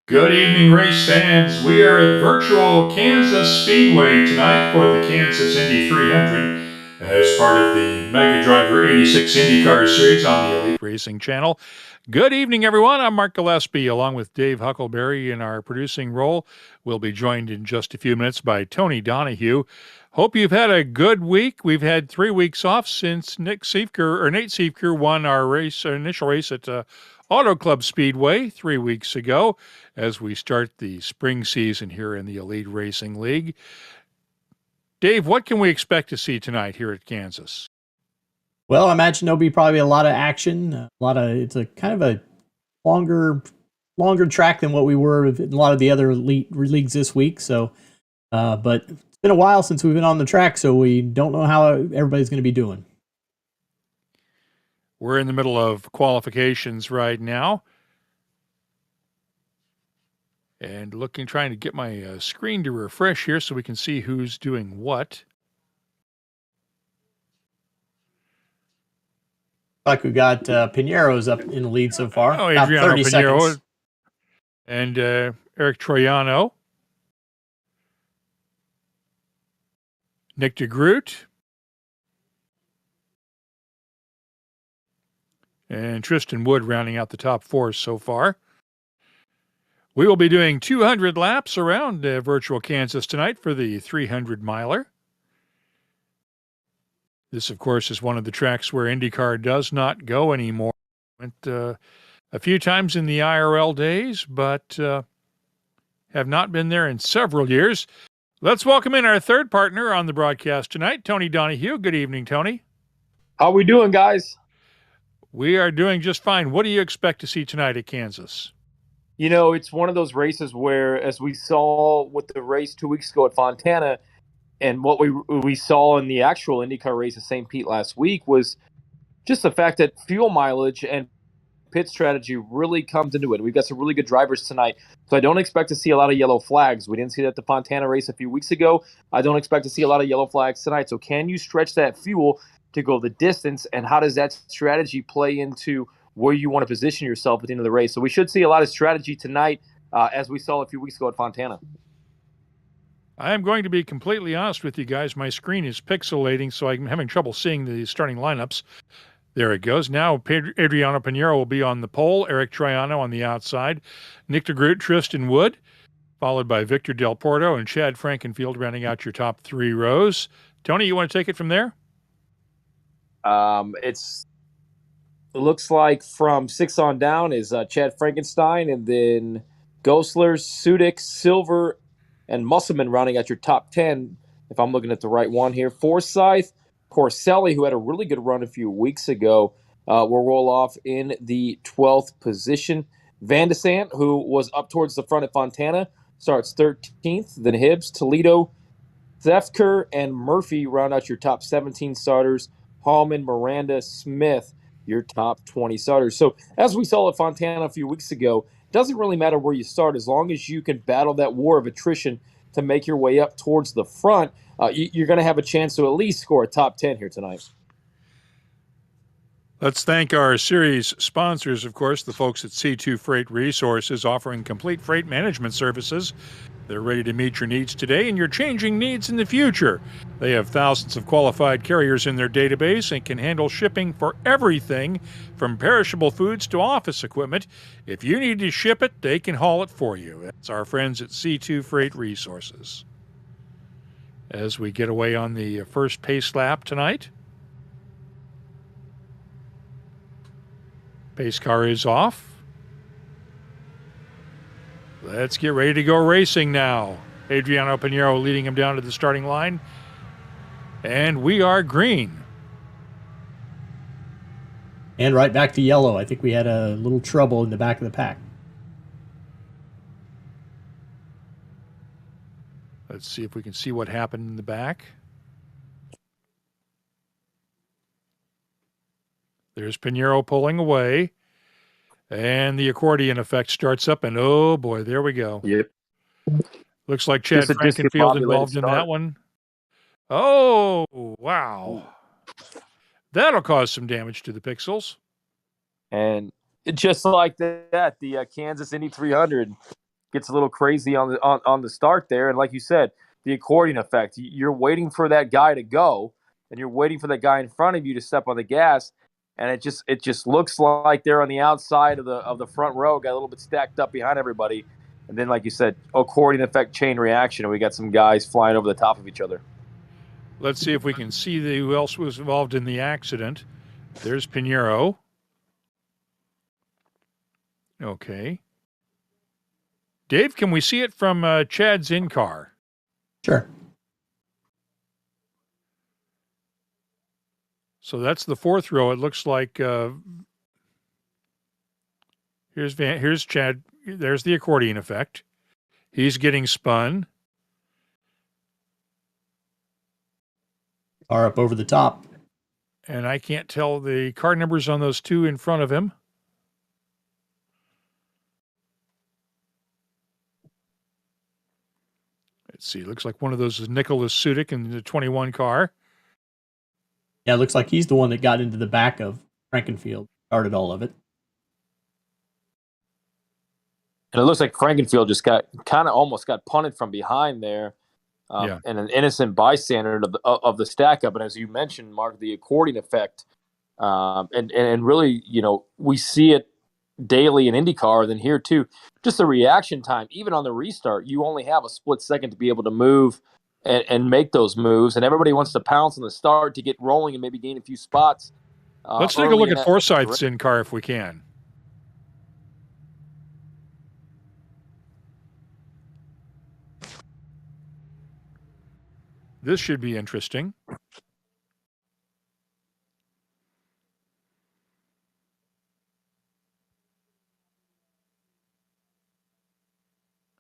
Good evening, race fans. We are at virtual Kansas Speedway tonight for the Kansas Indy 300 as part of the Mega Driver 86 IndyCar Series on the Elite Racing Channel. Good evening, everyone. I'm Mark Gillespie, along with Dave Huckleberry in our producing role. We'll be joined in just a few minutes by Tony Donahue. Hope you've had a good week. We've had 3 weeks off since Nate Siefker won our initial race at Auto Club Speedway 3 weeks ago as we start the spring season here in the Elite Racing League. Dave, what can we expect to see tonight here at Kansas? Well, I imagine there'll be probably a lot of action. It's a kind of a longer track than what we were in a lot of the other elite leagues this week. So, but it's been a while since we've been on the track, so we don't know how everybody's going to be doing. We're in the middle of qualifications right now. And trying to get my screen to refresh here so we can see who's doing what. Like we've got Pinero's up in the lead so far. Oh, about Adriano 30 Pinero seconds. And Eric Troiano. Nick DeGroot. And Tristan Wood rounding out the top four so far. We will be doing 200 laps around virtual Kansas tonight for the 300-miler. This, of course, is one of the tracks where IndyCar does not go anymore. Went a few times in the IRL days, but have not been there in several years. Let's welcome in our third partner on the broadcast tonight, Tony Donahue. Good evening, Tony. How we doing, guys? We are doing just fine. What do you expect to see tonight at Kansas? You know, it's one of those races where, as we saw with the race 2 weeks ago at Fontana, and what we saw in the actual IndyCar race at St. Pete last week, was just the fact that fuel mileage and pit strategy really comes into it. We've got some really good drivers tonight, so I don't expect to see a lot of yellow flags. We didn't see that at the Fontana race a few weeks ago. I don't expect to see a lot of yellow flags tonight. So can you stretch that fuel to go the distance, and how does that strategy play into where you want to position yourself at the end of the race? So we should see a lot of strategy tonight, as we saw a few weeks ago at Fontana. I am going to be completely honest with you guys. My screen is pixelating, so I'm having trouble seeing the starting lineups. There it goes. Now Adriano Pinero will be on the pole, Eric Troiano on the outside, Nick DeGroot, Tristan Wood, followed by Victor Del Porto and Chad Frankenfield rounding out your top three rows. Tony, you want to take it from there? It looks like from 6 on down is Chad Frankenstein, and then Gosler, Sudik, Silver, and Musselman rounding out your top 10, if I'm looking at the right one here. Forsyth, Corselli, who had a really good run a few weeks ago, will roll off in the 12th position. Van de Sant, who was up towards the front at Fontana, starts 13th. Then Hibbs, Toledo, Thefker, and Murphy round out your top 17 starters. Hallman, Miranda, Smith, your top 20 starters. So as we saw at Fontana a few weeks ago, it doesn't really matter where you start as long as you can battle that war of attrition to make your way up towards the front. You're going to have a chance to at least score a top 10 here tonight. Let's thank our series sponsors, of course, the folks at C2 Freight Resources, offering complete freight management services. They're ready to meet your needs today and your changing needs in the future. They have thousands of qualified carriers in their database and can handle shipping for everything from perishable foods to office equipment. If you need to ship it, they can haul it for you. That's our friends at C2 Freight Resources. As we get away on the first pace lap tonight, pace car is off. Let's get ready to go racing now. Adriano Pinero leading him down to the starting line. And we are green. And right back to yellow. I think we had a little trouble in the back of the pack. Let's see if we can see what happened in the back. There's Pinero pulling away. And the accordion effect starts up, and oh boy, there we go. Yep. Looks like Chad Frankenfield involved in that one. Oh, wow. That'll cause some damage to the pixels. And just like that, the Kansas Indy 300 gets a little crazy on the start there. And like you said, the accordion effect. You're waiting for that guy to go, and you're waiting for that guy in front of you to step on the gas, and it just looks like they're on the outside of the front row, got a little bit stacked up behind everybody, and then like you said, accordion effect, chain reaction, and we got some guys flying over the top of each other. Let's see if we can see who else was involved in the accident. There's Pinheiro. Okay. Dave, can we see it from Chad's in-car? Sure. So that's the fourth row. It looks like here's Chad. There's the accordion effect. He's getting spun. Car up over the top. And I can't tell the car numbers on those two in front of him. Let's see. Looks like one of those is Nicholas Sudik in the 21 car. Yeah, it looks like he's the one that got into the back of Frankenfield, started all of it. And it looks like Frankenfield just almost got punted from behind there. And an innocent bystander of the stack up. And as you mentioned, Mark, the accordion effect. And really, we see it daily in IndyCar, then here too, just the reaction time, even on the restart, you only have a split second to be able to move and make those moves. And everybody wants to pounce on the start to get rolling and maybe gain a few spots. Let's take a look at Forsyth's in-car if we can. This should be interesting.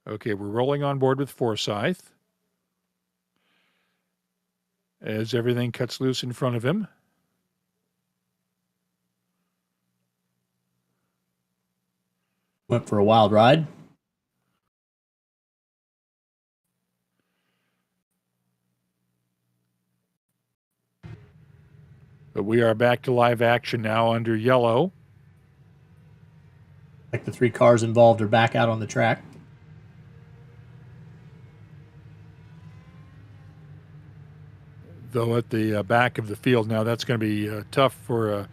Okay, we're rolling on board with Forsyth as everything cuts loose in front of him. Went for a wild ride. But we are back to live action now under yellow. Like the three cars involved are back out on the track. Though at the back of the field now, that's going to be tough for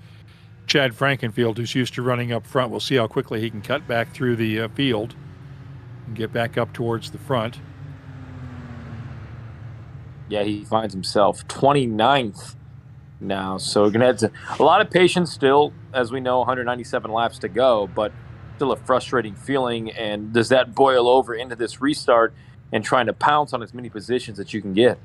Chad Frankenfield, who's used to running up front. We'll see how quickly he can cut back through the field and get back up towards the front. Yeah, he finds himself 29th now. So we're going to have a lot of patience still, as we know, 197 laps to go, but still a frustrating feeling. And does that boil over into this restart and trying to pounce on as many positions that you can get?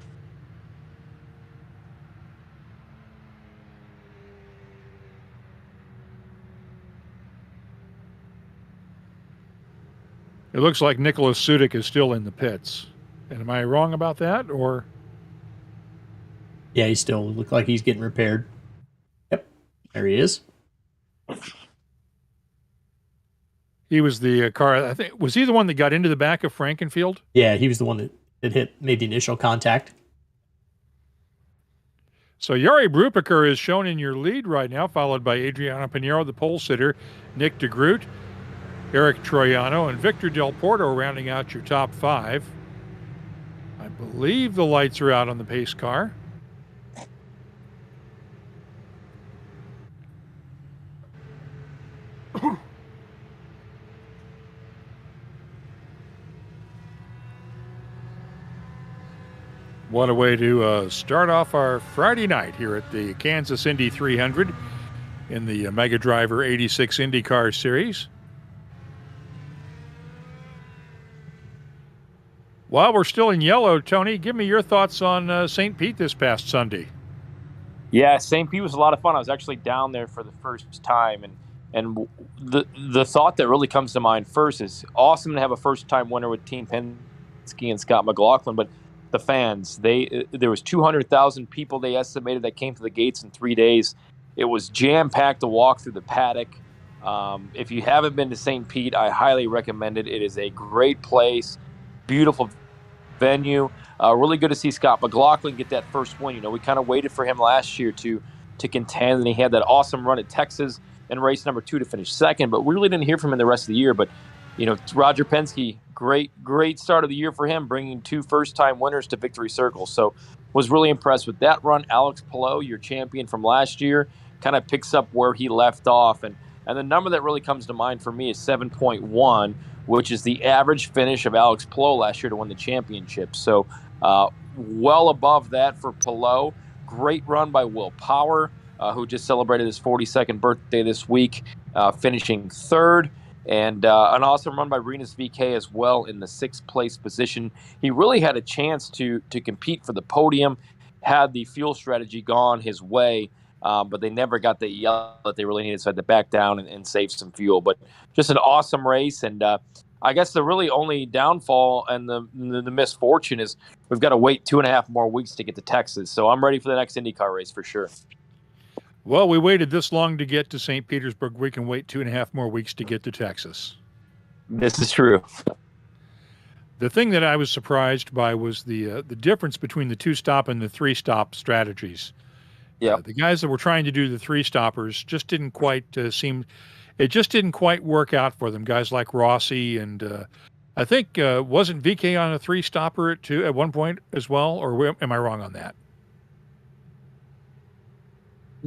It looks like Nicholas Sudik is still in the pits. And am I wrong about that, or? Yeah, he still looks like he's getting repaired. Yep, there he is. He was the car, I think, was he the one that got into the back of Frankenfield? Yeah, he was the one that made the initial contact. So Jari Brubaker is shown in your lead right now, followed by Adriano Pinheiro, the pole sitter, Nick DeGroot, Eric Troiano, and Victor Del Porto rounding out your top five. I believe the lights are out on the pace car. What a way to start off our Friday night here at the Kansas Indy 300 in the Mega Driver 86 IndyCar Series. While we're still in yellow, Tony, give me your thoughts on St. Pete this past Sunday. Yeah, St. Pete was a lot of fun. I was actually down there for the first time, and the thought that really comes to mind first is awesome to have a first-time winner with Team Penske and Scott McLaughlin, but the fans, there was 200,000 people they estimated that came to the gates in 3 days. It was jam-packed to walk through the paddock. If you haven't been to St. Pete, I highly recommend it. It is a great place, beautiful venue. Really good to see Scott McLaughlin get that first win. We kind of waited for him last year to contend, and he had that awesome run at Texas in race number 2 to finish second, but we really didn't hear from him the rest of the year. But Roger Penske great start of the year for him, bringing 2 first-time winners to victory circle. So was really impressed with that run. Alex Palou, your champion from last year, kind of picks up where he left off. And the number that really comes to mind for me is 7.1, which is the average finish of Alex Palou last year to win the championship. So well above that for Palou. Great run by Will Power, who just celebrated his 42nd birthday this week, finishing third. And an awesome run by Rinus VK as well in the 6th place position. He really had a chance to compete for the podium, had the fuel strategy gone his way, but they never got the yellow that they really needed, so had to back down and save some fuel. But just an awesome race, and I guess the really only downfall and the misfortune is we've got to wait 2.5 more weeks to get to Texas. So I'm ready for the next IndyCar race for sure. Well, we waited this long to get to St. Petersburg. We can wait 2.5 more weeks to get to Texas. This is true. The thing that I was surprised by was the difference between the 2-stop and the 3-stop strategies. Yeah, the guys that were trying to do the 3-stoppers just didn't quite it just didn't quite work out for them. Guys like Rossi and I think wasn't VK on a 3-stopper at one point as well, or am I wrong on that?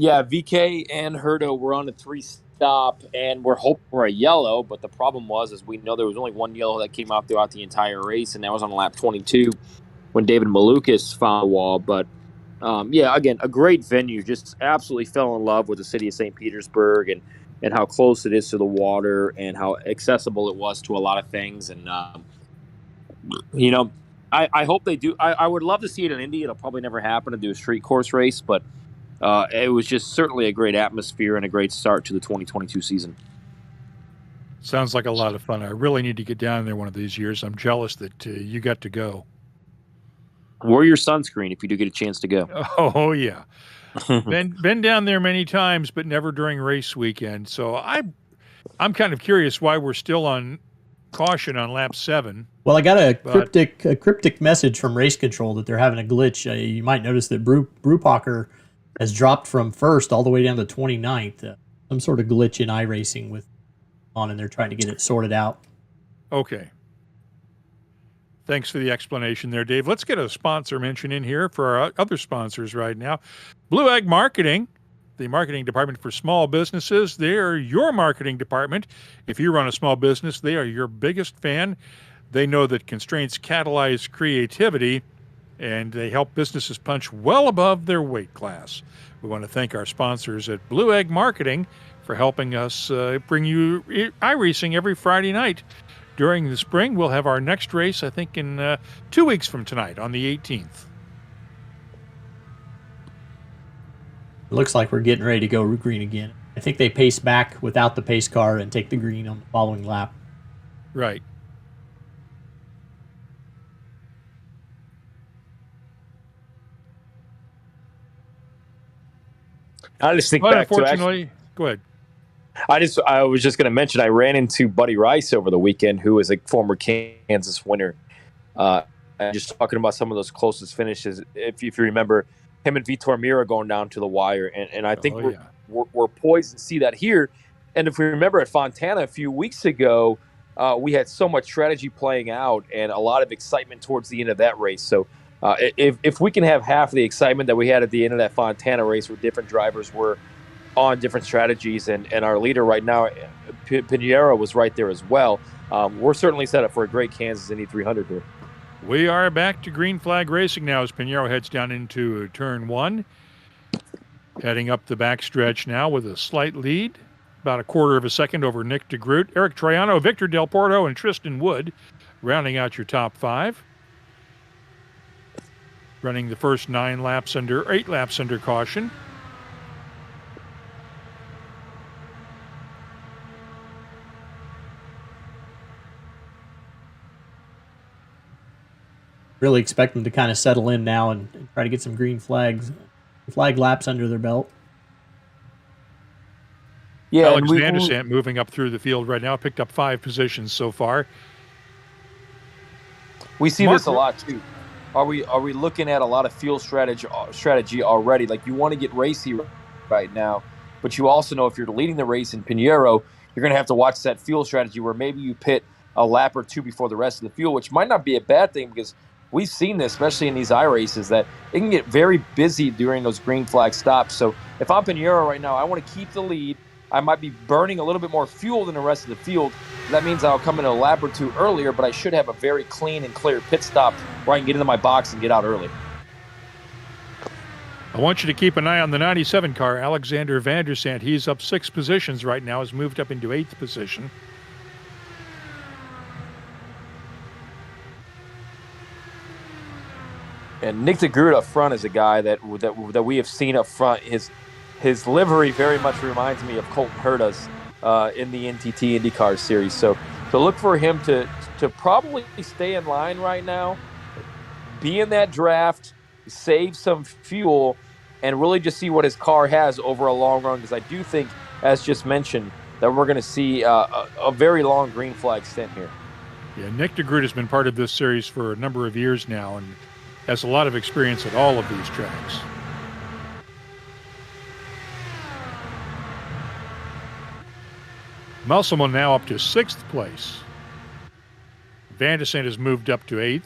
Yeah, VK and Herdo were on a 3-stop, and we're hoping for a yellow. But the problem was, as we know, there was only one yellow that came out throughout the entire race, and that was on lap 22 when David Malukas found the wall. But yeah, again, a great venue. Just absolutely fell in love with the city of St. Petersburg and how close it is to the water and how accessible it was to a lot of things. And I hope they do. I would love to see it in Indy. It'll probably never happen to do a street course race, but it was just certainly a great atmosphere and a great start to the 2022 season. Sounds like a lot of fun. I really need to get down there one of these years. I'm jealous that you got to go. Wear your sunscreen if you do get a chance to go. Oh yeah. been down there many times, but never during race weekend. So I'm kind of curious why we're still on caution on lap 7. Well, I got a cryptic message from race control that they're having a glitch. You might notice that Brewpacker has dropped from 1st all the way down to 29th. Some sort of glitch in iRacing and they're trying to get it sorted out. Okay. Thanks for the explanation there, Dave. Let's get a sponsor mention in here for our other sponsors right now. Blue Egg Marketing, the marketing department for small businesses. They are your marketing department. If you run a small business, they are your biggest fan. They know that constraints catalyze creativity, and they help businesses punch well above their weight class. We want to thank our sponsors at Blue Egg Marketing for helping us bring you iRacing every Friday night. During the spring, we'll have our next race, I think, in 2 weeks from tonight on the 18th. It looks like we're getting ready to go green again. I think they pace back without the pace car and take the green on the following lap. Right. I just think but back unfortunately, go ahead. I was just going to mention, I ran into Buddy Rice over the weekend, who is a former Kansas winner. Just talking about some of those closest finishes. If you remember, him and Vitor Mira going down to the wire. And I think we're poised to see that here. And if we remember at Fontana a few weeks ago, we had so much strategy playing out and a lot of excitement towards the end of that race. So if we can have half of the excitement that we had at the end of that Fontana race where different drivers were on different strategies, and our leader right now, Pinheiro, was right there as well, we're certainly set up for a great Kansas Indy 300 here. We are back to green flag racing now as Pinheiro heads down into turn 1. Heading up the backstretch now with a slight lead, about a quarter of a second over Nick DeGroot. Eric Troiano, Victor Del Porto, and Tristan Wood rounding out your top 5. Running the first 8 laps under caution. Really expect them to kind of settle in now and try to get some green flag laps under their belt. Yeah, Alex Vandesant moving up through the field right now, picked up 5 positions so far. We see this a lot too. Are we looking at a lot of fuel strategy already? Like, you want to get racy right now, but you also know if you're leading the race in Pinheiro, you're going to have to watch that fuel strategy where maybe you pit a lap or two before the rest of the field, which might not be a bad thing because we've seen this, especially in these iRaces, that it can get very busy during those green flag stops. So if I'm Pinheiro right now, I want to keep the lead. I might be burning a little bit more fuel than the rest of the field. That means I'll come in a lap or two earlier, but I should have a very clean and clear pit stop where I can get into my box and get out early. I want you to keep an eye on the 97 car, Alexander Vandersand. He's up 6 positions right now, has moved up into 8th position. And Nick DeGroot up front is a guy that we have seen up front. His livery very much reminds me of Colton Herta's in the NTT IndyCar Series. So look for him to probably stay in line right now, be in that draft, save some fuel, and really just see what his car has over a long run. Because I do think, as just mentioned, that we're going to see a very long green flag stint here. Yeah, Nick DeGroot has been part of this series for a number of years now and has a lot of experience at all of these tracks. Musselman now up to 6th place. Vandersand has moved up to 8th.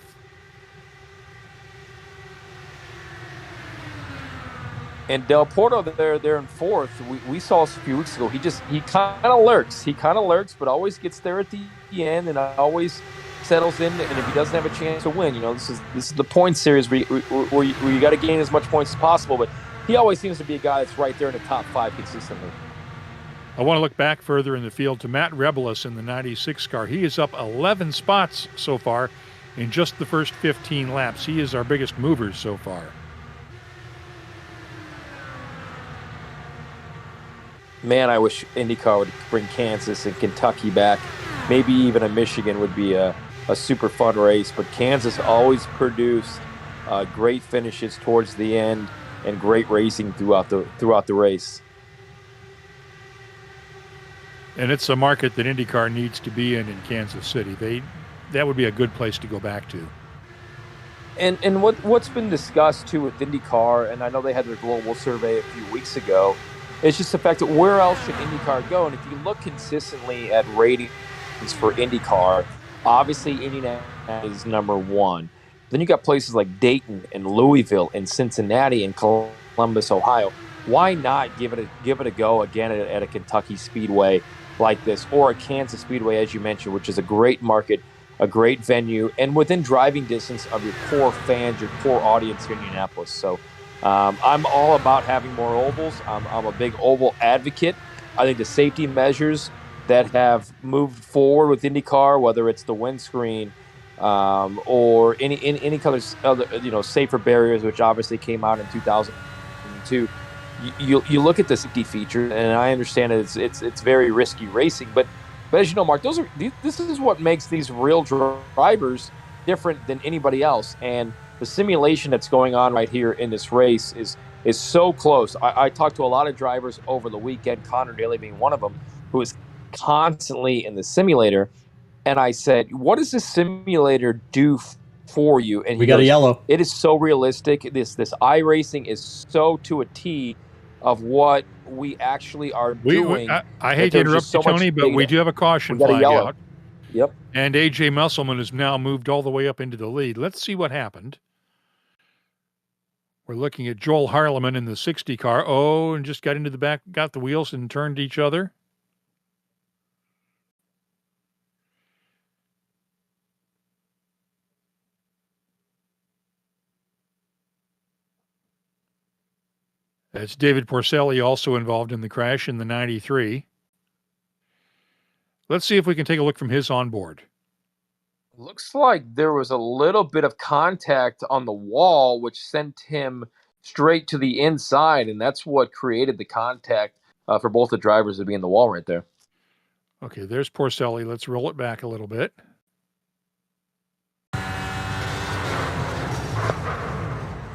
And Del Porto, they're in 4th. We saw this a few weeks ago. He kind of lurks. He kind of lurks, but always gets there at the end and always settles in. And if he doesn't have a chance to win, this is the point series where you got to gain as much points as possible. But he always seems to be a guy that's right there in the top 5 consistently. I want to look back further in the field to Matt Rebelis in the 96 car. He is up 11 spots so far in just the first 15 laps. He is our biggest mover so far. Man, I wish IndyCar would bring Kansas and Kentucky back. Maybe even a Michigan would be a super fun race. But Kansas always produced great finishes towards the end and great racing throughout the race. And it's a market that IndyCar needs to be in Kansas City. That would be a good place to go back to. And what's been discussed too with IndyCar, and I know they had their global survey a few weeks ago, it's just the fact that where else should IndyCar go? And if you look consistently at ratings for IndyCar, obviously Indianapolis is number 1. Then you got places like Dayton and Louisville and Cincinnati and Columbus, Ohio. Why not give it a go again at a Kentucky Speedway like this, or a Kansas Speedway, as you mentioned, which is a great market, a great venue, and within driving distance of your core fans, your core audience here in Indianapolis. So I'm all about having more ovals. I'm a big oval advocate. I think the safety measures that have moved forward with IndyCar, whether it's the windscreen or any other safer barriers, which obviously came out in 2002. You look at the safety feature, and I understand it's very risky racing, but as you know, Mark, this is what makes these real drivers different than anybody else. And the simulation that's going on right here in this race is so close. I talked to a lot of drivers over the weekend, Connor Daly being one of them, who is constantly in the simulator. And I said, what does this simulator do for you? And we got a yellow. It is so realistic. This iRacing is so to a T of what we actually are doing. I hate to interrupt you, Tony, but we do have a caution flag out. Yep. And A.J. Musselman has now moved all the way up into the lead. Let's see what happened. We're looking at Joel Harleman in the 60 car. Oh, and just got into the back, got the wheels and turned each other. That's David Porcelli, also involved in the crash in the 93. Let's see if we can take a look from his onboard. Looks like there was a little bit of contact on the wall, which sent him straight to the inside, and that's what created the contact for both the drivers to be in the wall right there. Okay, there's Porcelli. Let's roll it back a little bit.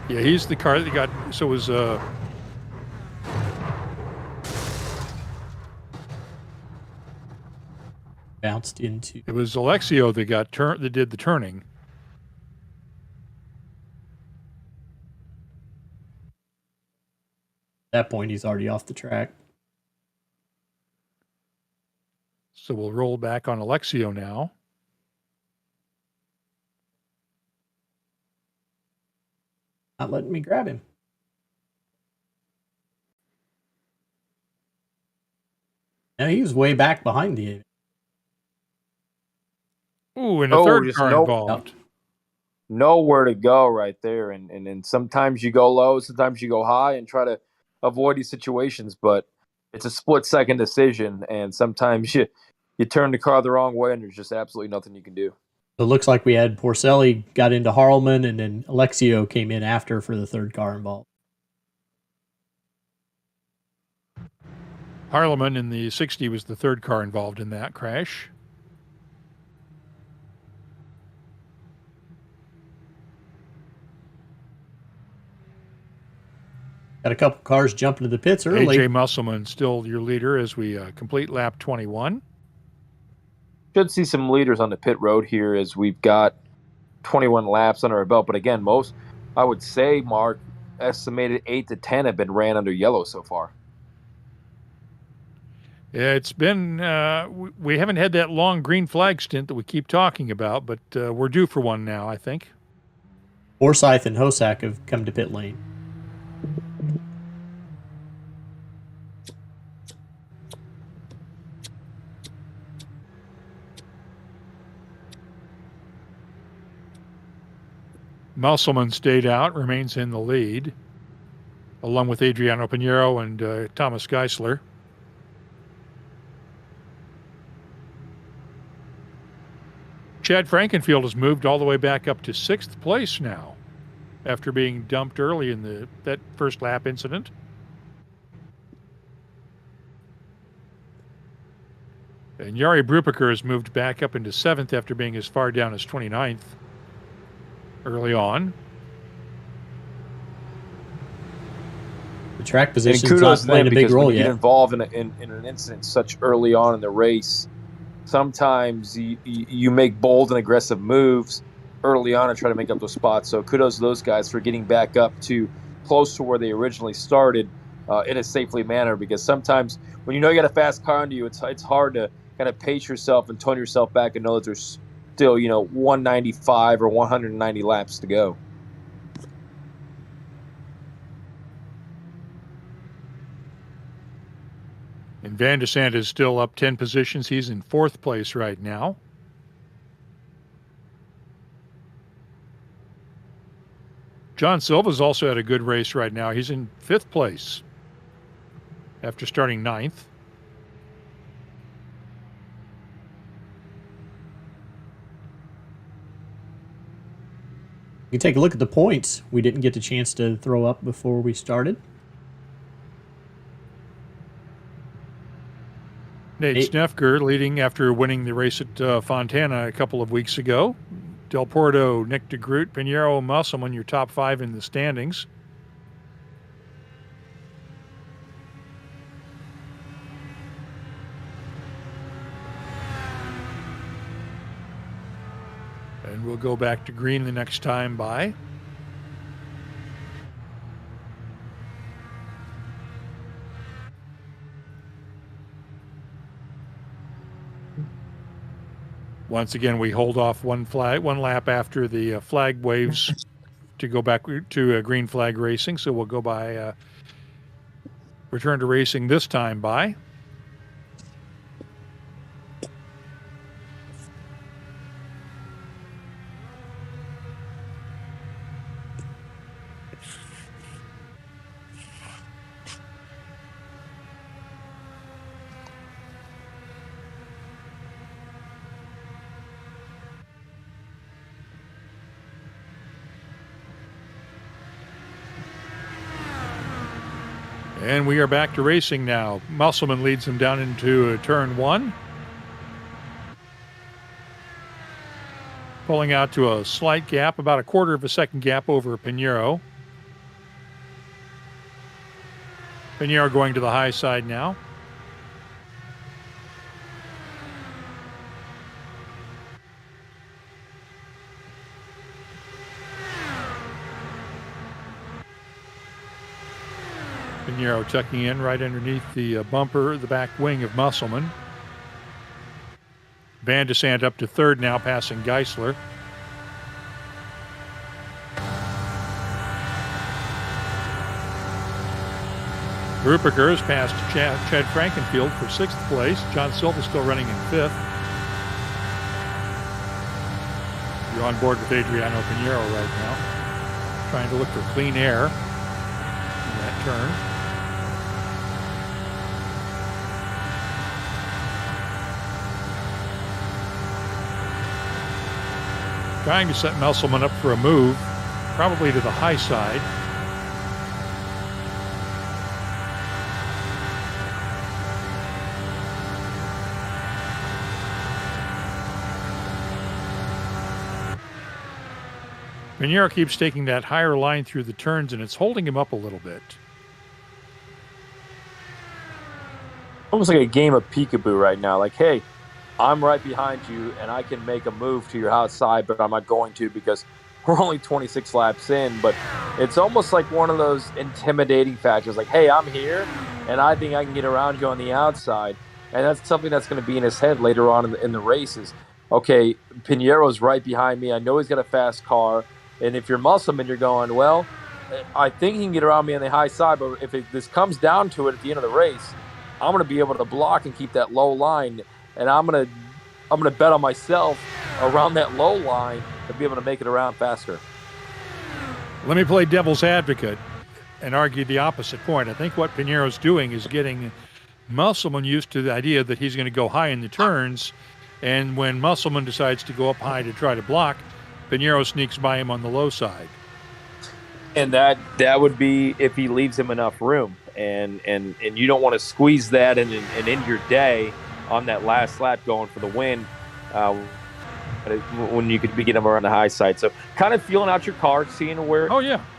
Yeah, he's the car that got, so it was bounced into. It was Alexio that did the turning. At that point, he's already off the track. So we'll roll back on Alexio now. Not letting me grab him. No, he was way back behind the. Ooh, and a third car no, involved. Nowhere to go right there. And sometimes you go low, sometimes you go high and try to avoid these situations, but it's a split-second decision, and sometimes you turn the car the wrong way and there's just absolutely nothing you can do. So it looks like we had Porcelli got into Harleman, and then Alexio came in after for the third car involved. Harleman in the 60 was the third car involved in that crash. Got a couple cars jumping to the pits early. AJ Musselman still your leader as we complete lap 21. Should see some leaders on the pit road here as we've got 21 laps under our belt. But again, most, I would say, Mark, estimated 8 to 10 have been ran under yellow so far. Yeah, it's been, we haven't had that long green flag stint that we keep talking about, but we're due for one now, I think. Forsyth and Hosack have come to pit lane. Musselman stayed out, remains in the lead, along with Adriano Pinheiro and Thomas Geisler. Chad Frankenfield has moved all the way back up to 6th place now after being dumped early in that first lap incident. And Jari Brubaker has moved back up into 7th after being as far down as 29th early on. The track position is not playing a big role yet. Get involved in an incident such early on in the race. Sometimes you make bold and aggressive moves early on and try to make up those spots. So kudos to those guys for getting back up to close to where they originally started in a safely manner. Because sometimes when you know you got a fast car under you, it's hard to kind of pace yourself and tone yourself back and know that there's still 195 or 190 laps to go. And Van de Sant is still up 10 positions. He's in 4th place right now. John Silva's also had a good race right now. He's in 5th place after starting 9th. You can take a look at the points we didn't get a chance to throw up before we started. Nate Snefker leading after winning the race at Fontana a couple of weeks ago. Del Porto, Nick DeGroot, Pinheiro, Musselman, your top 5 in the standings. And we'll go back to green the next time by. Once again, we hold off one lap after the flag waves to go back to green flag racing. So we'll go by return to racing this time by. And we are back to racing now. Musselman leads him down into turn 1. Pulling out to a slight gap, about a quarter of a second gap over Pinheiro. Pinheiro going to the high side now. Pinheiro tucking in right underneath the bumper, the back wing of Musselman. Van de Sant up to 3rd now, passing Geisler. Rupiker has passed Chad Frankenfield for 6th place. John Silva still running in 5th. You're on board with Adriano Pinheiro right now, trying to look for clean air in that turn. Trying to set Musselman up for a move, probably to the high side. Pinheiro keeps taking that higher line through the turns, and it's holding him up a little bit. Almost like a game of peekaboo right now. Like, hey, I'm right behind you, and I can make a move to your outside, but I'm not going to because we're only 26 laps in. But it's almost like one of those intimidating factors. Like, hey, I'm here, and I think I can get around you on the outside. And that's something that's going to be in his head later on in the races. Okay, Pinheiro's right behind me. I know he's got a fast car. And if you're Musselman, you're going, well, I think he can get around me on the high side, but if this comes down to it at the end of the race, I'm going to be able to block and keep that low line, and I'm going to bet on myself around that low line to be able to make it around faster. Let me play devil's advocate and argue the opposite point. I think what Pinheiro's doing is getting Musselman used to the idea that he's going to go high in the turns, and when Musselman decides to go up high to try to block, Pinheiro sneaks by him on the low side. And that would be if he leaves him enough room. And you don't want to squeeze that and end your day on that last lap going for the win when you could be getting him around the high side. So kind of feeling out your car, seeing where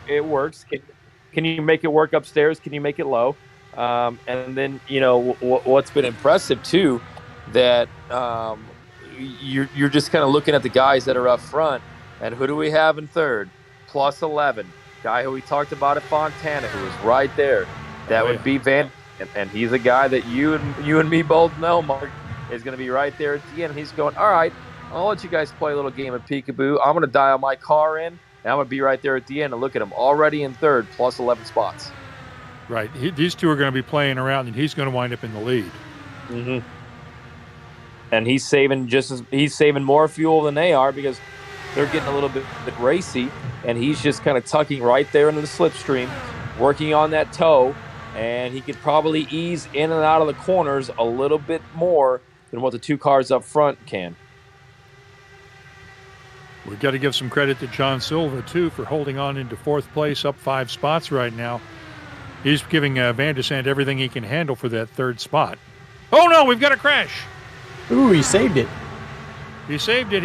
it works. Can you make it work upstairs? Can you make it low? And then, what's been impressive too, that you're just kind of looking at the guys that are up front. And who do we have in third? Plus 11. Guy who we talked about at Fontana, who was right there. That would be Van. And he's a guy that you and me both know, Mark, is going to be right there at the end. And he's going, all right, I'll let you guys play a little game of peekaboo. I'm going to dial my car in, and I'm going to be right there at the end. And look at him, already in third, plus 11 spots. Right. These two are going to be playing around, and he's going to wind up in the lead. Mm-hmm. And he's saving more fuel than they are because they're getting a little bit racy, and he's just kind of tucking right there into the slipstream, working on that toe, and he could probably ease in and out of the corners a little bit more than what the two cars up front can. We've got to give some credit to John Silva, too, for holding on into 4th place, up 5 spots right now. He's giving Van de Sant everything he can handle for that 3rd spot. Oh, no, we've got a crash. Ooh, he saved it. He saved it.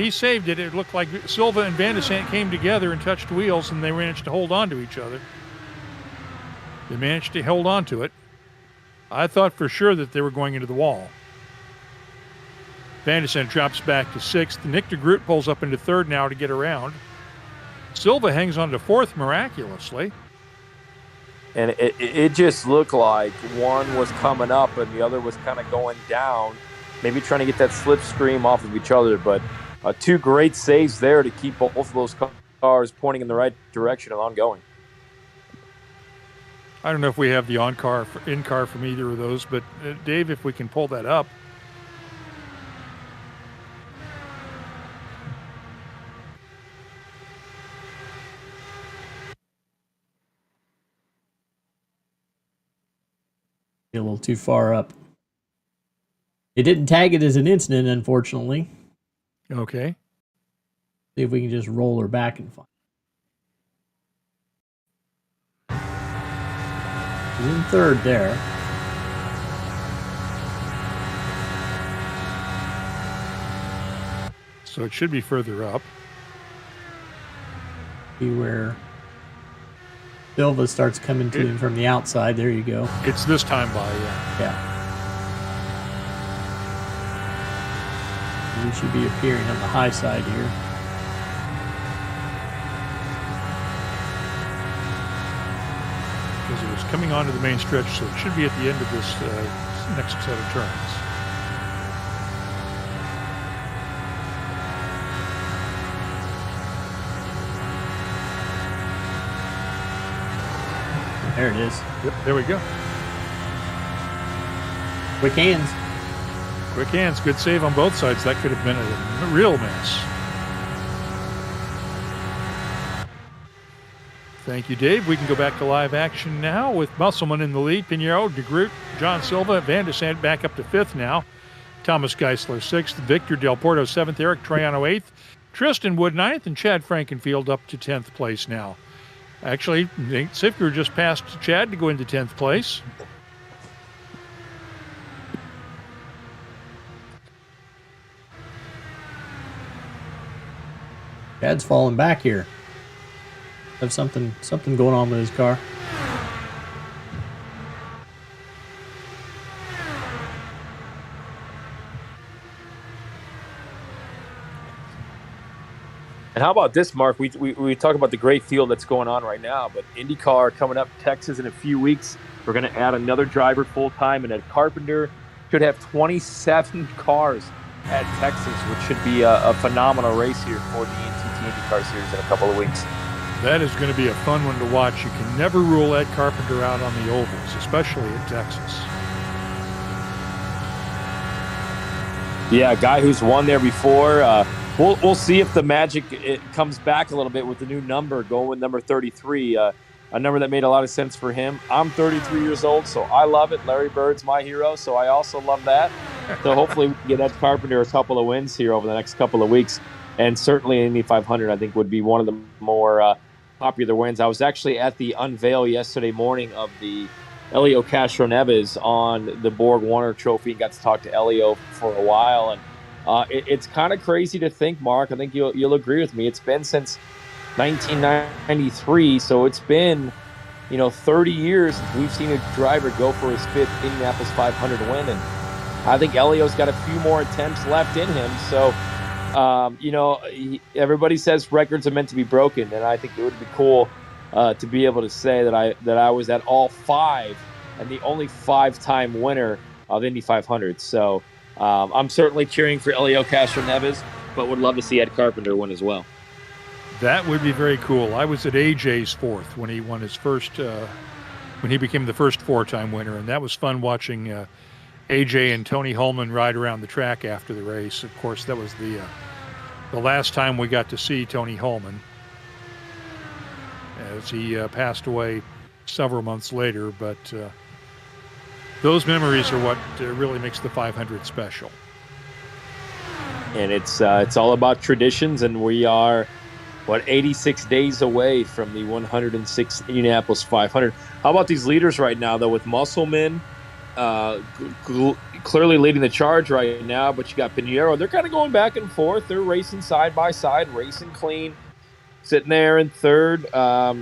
It looked like Silva and Van de Sant came together and touched wheels, and they managed to hold on to each other. They managed to hold on to it. I thought for sure that they were going into the wall. Van de Sant drops back to 6th. Nick de Groot pulls up into 3rd now to get around. Silva hangs on to 4th miraculously. And it just looked like one was coming up and the other was kind of going down, maybe trying to get that slipstream off of each other. But 2 great saves there to keep both of those cars pointing in the right direction and ongoing. I don't know if we have the in-car from either of those, but Dave, if we can pull that up. A little too far up. It didn't tag it as an incident, unfortunately. Okay. See if we can just roll her back and find. She's in 3rd there. So it should be further up. See where Silva starts coming to him from the outside. There you go. It's this time by, yeah. Yeah. You should be appearing on the high side here. Because it was coming onto the main stretch, so it should be at the end of this next set of turns. There it is. Yep, there we go. Quick hands. Quick hands. Good save on both sides. That could have been a real mess. Thank you, Dave. We can go back to live action now with Musselman in the lead. Pinheiro, DeGroot, John Silva, Van de Sant back up to 5th now. Thomas Geisler 6th, Victor Del Porto 7th, Eric Troiano 8th, Tristan Wood 9th, and Chad Frankenfield up to 10th place now. Actually, Nate Sifker just passed Chad to go into 10th place. Chad's falling back here. Have something going on with his car. And how about this, Mark? We talk about the great field that's going on right now, but IndyCar coming up, Texas in a few weeks. We're going to add another driver full-time, and Ed Carpenter should have 27 cars at Texas, which should be a phenomenal race here for the IndyCar Series in a couple of weeks. That is going to be a fun one to watch. You can never rule Ed Carpenter out on the ovals, especially at Texas. Yeah, a guy who's won there before. We'll see if the magic comes back a little bit with the new number, going with number 33, a number that made a lot of sense for him. I'm 33 years old, so I love it. Larry Bird's my hero, so I also love that. So hopefully we can get Ed Carpenter a couple of wins here over the next couple of weeks. And certainly Indy 500, I think, would be one of the more popular wins. I was actually at the unveil yesterday morning of the Elio Castro Neves on the Borg Warner Trophy and got to talk to Elio for a while. And it's kind of crazy to think, Mark. I think you'll agree with me. It's been since 1993, so it's been 30 years since we've seen a driver go for his 5th Indianapolis 500 win, and I think Elio's got a few more attempts left in him. So, everybody says records are meant to be broken, and I think it would be cool to be able to say that I was at all 5 and the only 5-time winner of Indy 500. So. I'm certainly cheering for Elio Castro Neves, but would love to see Ed Carpenter win as well. That would be very cool. I was at AJ's 4th when he won his first, when he became the first 4-time winner, and that was fun watching AJ and Tony Holman ride around the track after the race. Of course, that was the last time we got to see Tony Holman, as he passed away several months later, but those memories are what really makes the 500 special. And it's all about traditions, and we are, 86 days away from the 106th Indianapolis 500. How about these leaders right now, though, with Musselman clearly leading the charge right now, but you got Pinheiro. They're kind of going back and forth. They're racing side by side, racing clean. Sitting there in 3rd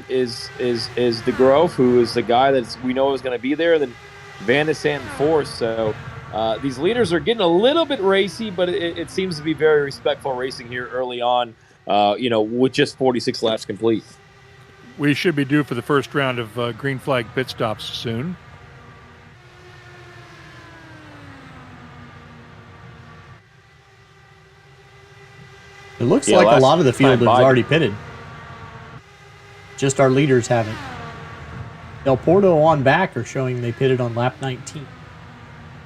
is DeGroot, who is the guy that we know is going to be there. Then Van de Sant in 4th. So these leaders are getting a little bit racy, but it seems to be very respectful racing here early on, with just 46 laps complete. We should be due for the first round of green flag pit stops soon. It looks like a lot of the field has already pitted. Just our leaders haven't. Del Porto on back are showing they pitted on lap 19.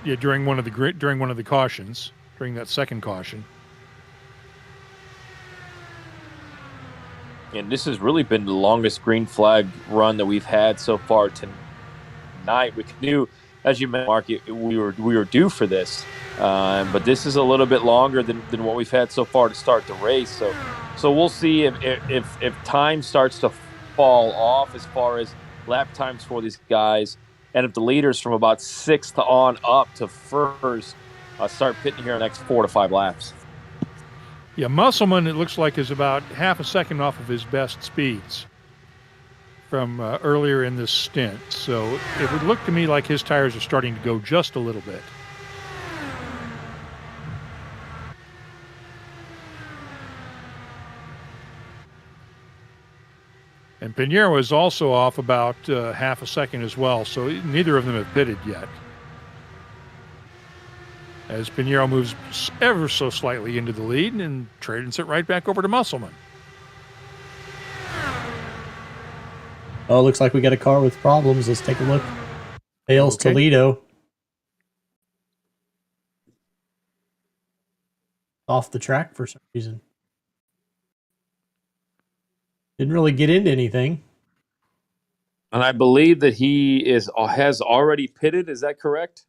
Yeah, during one of the cautions, during that second caution. And this has really been the longest green flag run that we've had so far tonight. We knew, as you mentioned, Mark, we were due for this, but this is a little bit longer than what we've had so far to start the race. So we'll see if time starts to fall off as far as lap times for these guys, and if the leaders from about 6th on up to 1st start pitting here in the next 4 to 5 laps. Yeah, Musselman, it looks like, is about half a second off of his best speeds from earlier in this stint. So it would look to me like his tires are starting to go just a little bit. And Pinheiro is also off about half a second as well, so neither of them have pitted yet. As Pinheiro moves ever so slightly into the lead and trades it right back over to Musselman. Oh, looks like we got a car with problems. Let's take a look. Fails Okay. Toledo. off the track for some reason. Didn't really get into anything. And I believe that he has already pitted. Is that correct?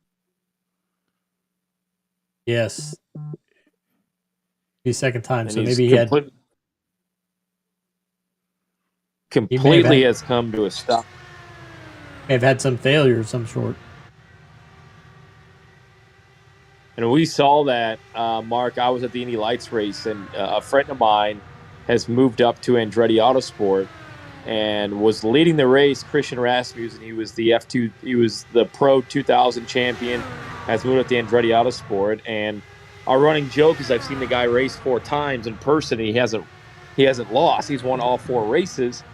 Yes. The second time, And so he's maybe he completely has come to a stop. May have had some failure of some sort. And we saw that, Mark. I was at the Indy Lights race, and a friend of mine has moved up to Andretti Autosport and was leading the race. Christian Rasmussen, he was the F2, he was the Pro 2000 champion, has moved up to Andretti Autosport. And our running joke is I've seen the guy race 4 times in person. And he hasn't lost. He's won all 4 races.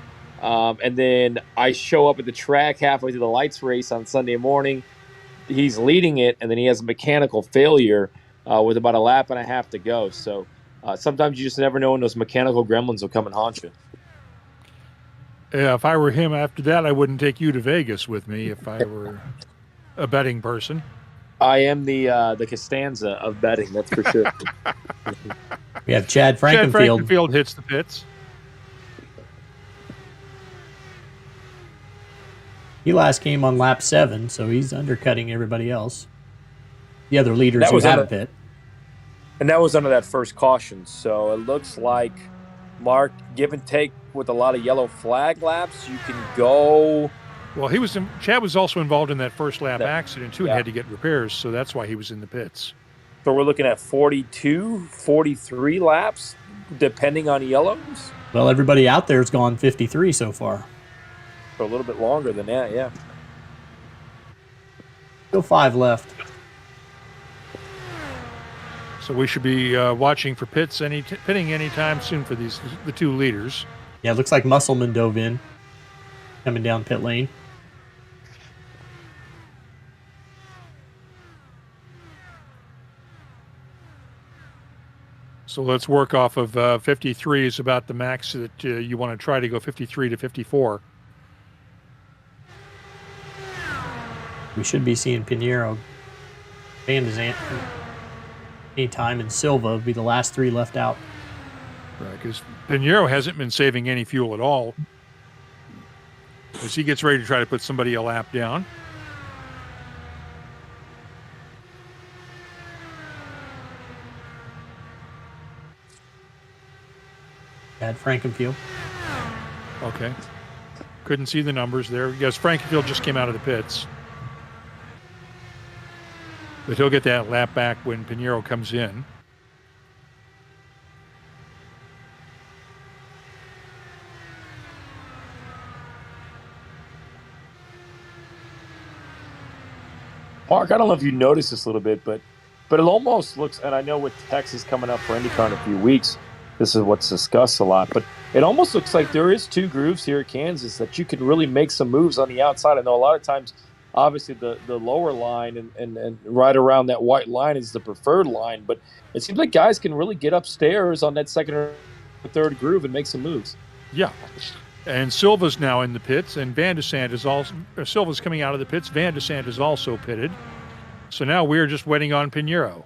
And then I show up at the track halfway through the Lights race on Sunday morning. He's leading it, and then he has a mechanical failure with about a lap and a half to go. So sometimes you just never know when those mechanical gremlins will come and haunt you. Yeah, if I were him after that, I wouldn't take you to Vegas with me if I were a betting person. I am the Costanza of betting, that's for sure. We have Chad Frankenfield. Chad Frankenfield hits the pits. He last came on lap 7, so he's undercutting everybody else. The other leaders who have a pit. And that was under that first caution. So it looks like, Mark, give and take with a lot of yellow flag laps, you can go. Well, Chad was also involved in that first lap accident, too, and had to get repairs, so that's why he was in the pits. So we're looking at 42, 43 laps, depending on yellows? Well, everybody out there has gone 53 so far. For a little bit longer than that, yeah. Still 5 left. So we should be watching for pitting anytime soon for the 2 leaders. Yeah, it looks like Musselman dove in, coming down pit lane. So let's work off of 53 is about the max that you want to try to go 53 to 54. We should be seeing Pinheiro, Van de Zandt, anytime, and Silva would be the last 3 left out. Right, because Pinheiro hasn't been saving any fuel at all as he gets ready to try to put somebody a lap down. Chad Frankenfield. Okay. Couldn't see the numbers there. Yes, Frankenfield just came out of the pits. But he'll get that lap back when Pinheiro comes in. Mark, I don't know if you noticed this a little bit, but it almost looks, and I know with Texas coming up for IndyCar in a few weeks, this is what's discussed a lot, but it almost looks like there is 2 grooves here at Kansas that you can really make some moves on the outside. I know a lot of times, obviously, the lower line and right around that white line is the preferred line, but it seems like guys can really get upstairs on that second or third groove and make some moves. Yeah. And Silva's now in the pits, and Van de Zandt is also, Silva's coming out of the pits. Van de Zandt is also pitted. So now we're just waiting on Pinheiro.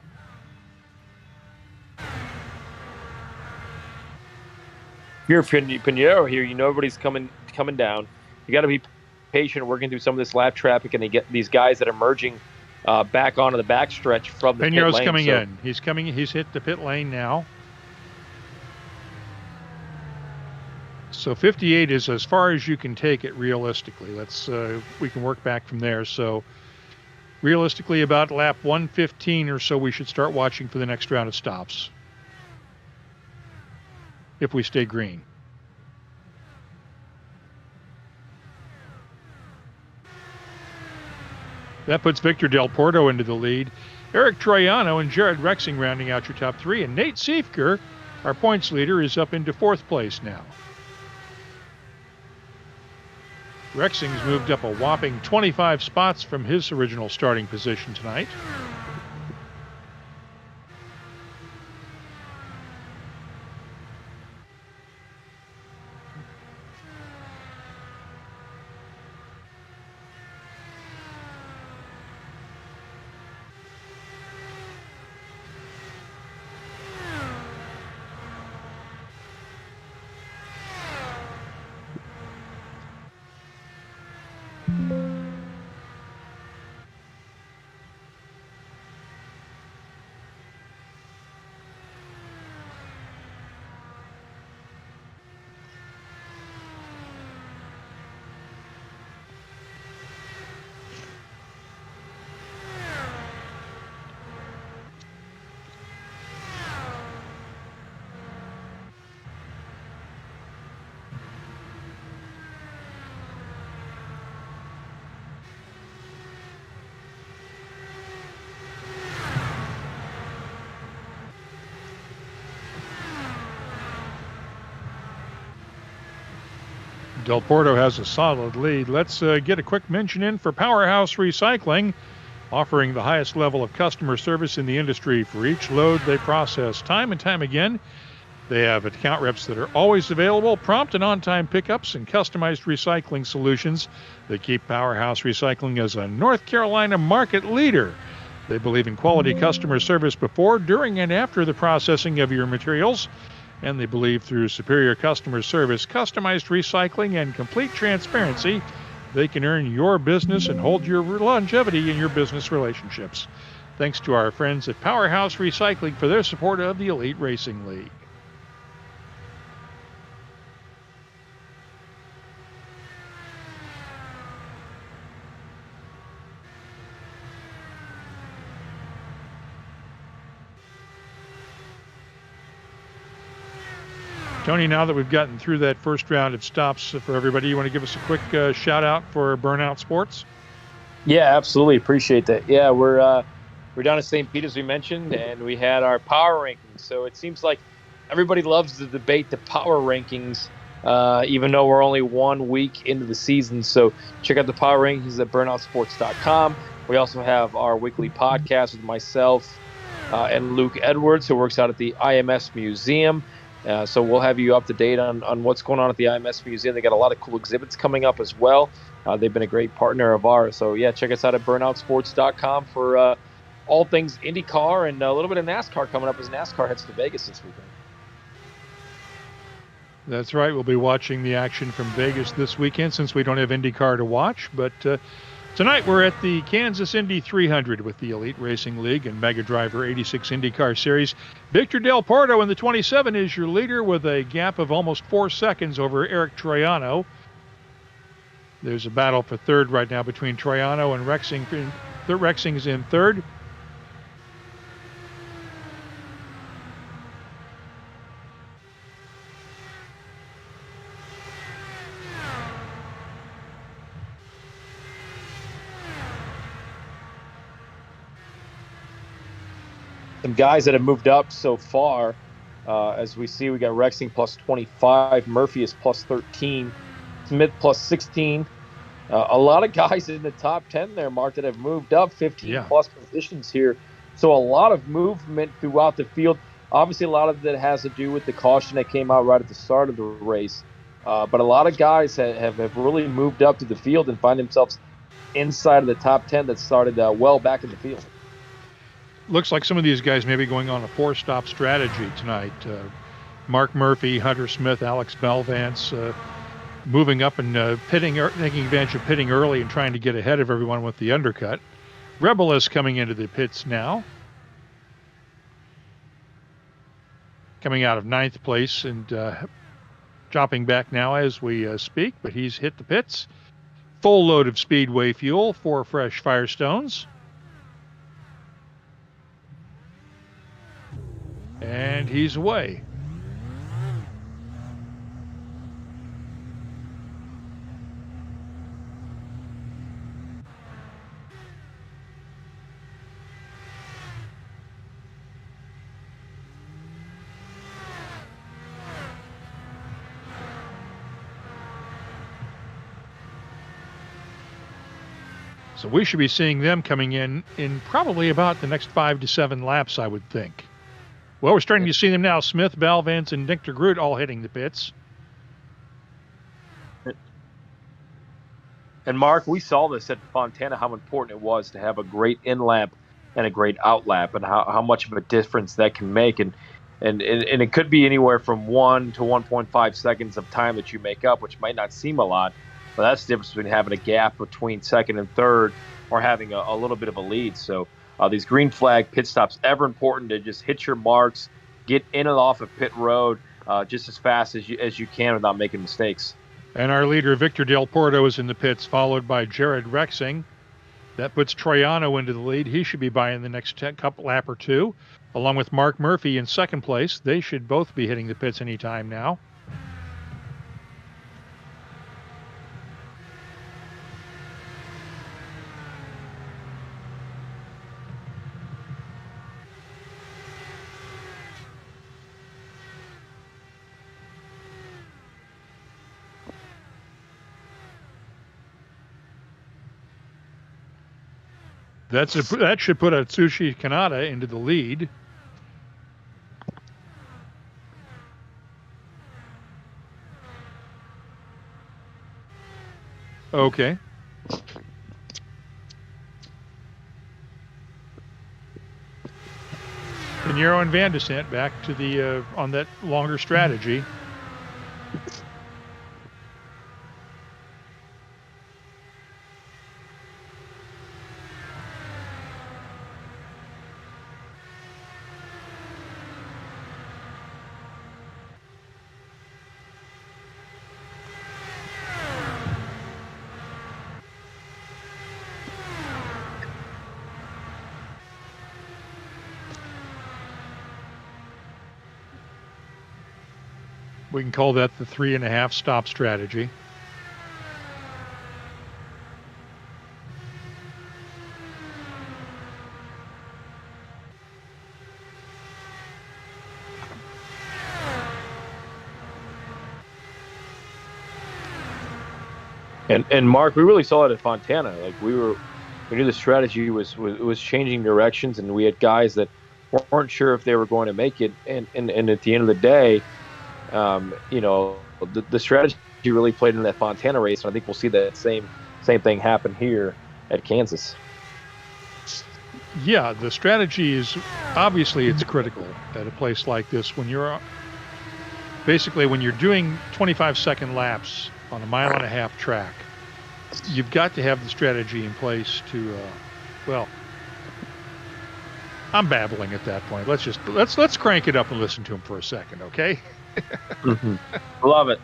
Here, Pinheiro here, everybody's coming down. You got to be patient working through some of this lap traffic, and they get these guys that are merging back onto the backstretch from the Pinheiro's pit lane. Coming in. He's hit the pit lane now. So 58 is as far as you can take it realistically. We can work back from there. So realistically, about lap 115 or so, we should start watching for the next round of stops. If we stay green. That puts Victor Del Porto into the lead. Eric Troiano and Jared Rexing rounding out your top 3. And Nate Siefker, our points leader, is up into 4th place now. Rexing's moved up a whopping 25 spots from his original starting position tonight. Del Porto has a solid lead. Let's get a quick mention in for Powerhouse Recycling, offering the highest level of customer service in the industry for each load they process. Time and time again, they have account reps that are always available, prompt and on-time pickups, and customized recycling solutions that keep Powerhouse Recycling as a North Carolina market leader. They believe in quality customer service before, during, and after the processing of your materials. And they believe through superior customer service, customized recycling, and complete transparency, they can earn your business and hold your longevity in your business relationships. Thanks to our friends at Powerhouse Recycling for their support of the Elite Racing League. Tony, now that we've gotten through that first round of stops for everybody, you want to give us a quick shout out for Burnout Sports? Yeah, absolutely. Appreciate that. Yeah, we're down at St. Pete, as we mentioned, and we had our power rankings. So it seems like everybody loves to debate the power rankings, even though we're only 1 week into the season. So check out the power rankings at burnoutsports.com. We also have our weekly podcast with myself and Luke Edwards, who works out at the IMS Museum. So we'll have you up to date on what's going on at the IMS Museum. They got a lot of cool exhibits coming up as well. They've been a great partner of ours. So, yeah, check us out at burnoutsports.com for all things IndyCar and a little bit of NASCAR coming up as NASCAR heads to Vegas this weekend. That's right. We'll be watching the action from Vegas this weekend since we don't have IndyCar to watch. But tonight we're at the Kansas Indy 300 with the Elite Racing League and Mega Driver 86 IndyCar Series. Victor Del Porto in the 27 is your leader with a gap of almost 4 seconds over Eric Troiano. There's a battle for third right now between Troiano and Rexing. Rexing's in third. Some guys that have moved up so far, as we see, we got Rexing plus 25, Murphy is plus 13, Smith plus 16. A lot of guys in the top 10 there, Mark, that have moved up 15 plus positions here. So a lot of movement throughout the field. Obviously, a lot of that has to do with the caution that came out right at the start of the race. But a lot of guys have really moved up to the field and find themselves inside of the top 10 that started well back in the field. Looks like some of these guys may be going on a 4-stop strategy tonight. Mark Murphy, Hunter Smith, Alex Belvance, moving up and taking advantage of pitting early and trying to get ahead of everyone with the undercut. Rebel is coming into the pits now. Coming out of 9th place and dropping back now as we speak, but he's hit the pits. Full load of Speedway fuel, 4 fresh Firestones. And he's away. So we should be seeing them coming in probably about the next 5 to 7 laps, I would think. Well, we're starting to see them now. Smith, Balvance, and Nick DeGroot all hitting the pits. And, Mark, we saw this at Fontana, how important it was to have a great in-lap and a great out-lap and how much of a difference that can make. And it could be anywhere from 1 to 1.5 seconds of time that you make up, which might not seem a lot, but that's the difference between having a gap between second and third or having a little bit of a lead. So these green flag pit stops, ever important to just hit your marks, get in and off of pit road just as fast as you can without making mistakes. And our leader, Victor Del Porto, is in the pits, followed by Jared Rexing. That puts Troiano into the lead. He should be by in the next lap or two, along with Mark Murphy in second place. They should both be hitting the pits any time now. That should put Atsushi Kanada into the lead. Okay. Pinheiro and Van de Sant back to the on that longer strategy. We can call that the 3.5 stop strategy. And Mark, we really saw it at Fontana. Like we knew the strategy was changing directions, and we had guys that weren't sure if they were going to make it. And at the end of the day, the strategy really played in that Fontana race, and I think we'll see that same thing happen here at Kansas. Yeah, the strategy is obviously it's critical at a place like this when you're doing 25-second laps on a 1.5-mile track. You've got to have the strategy in place to I'm babbling at that point. Let's crank it up and listen to him for a second, okay? Mm-hmm. Love it.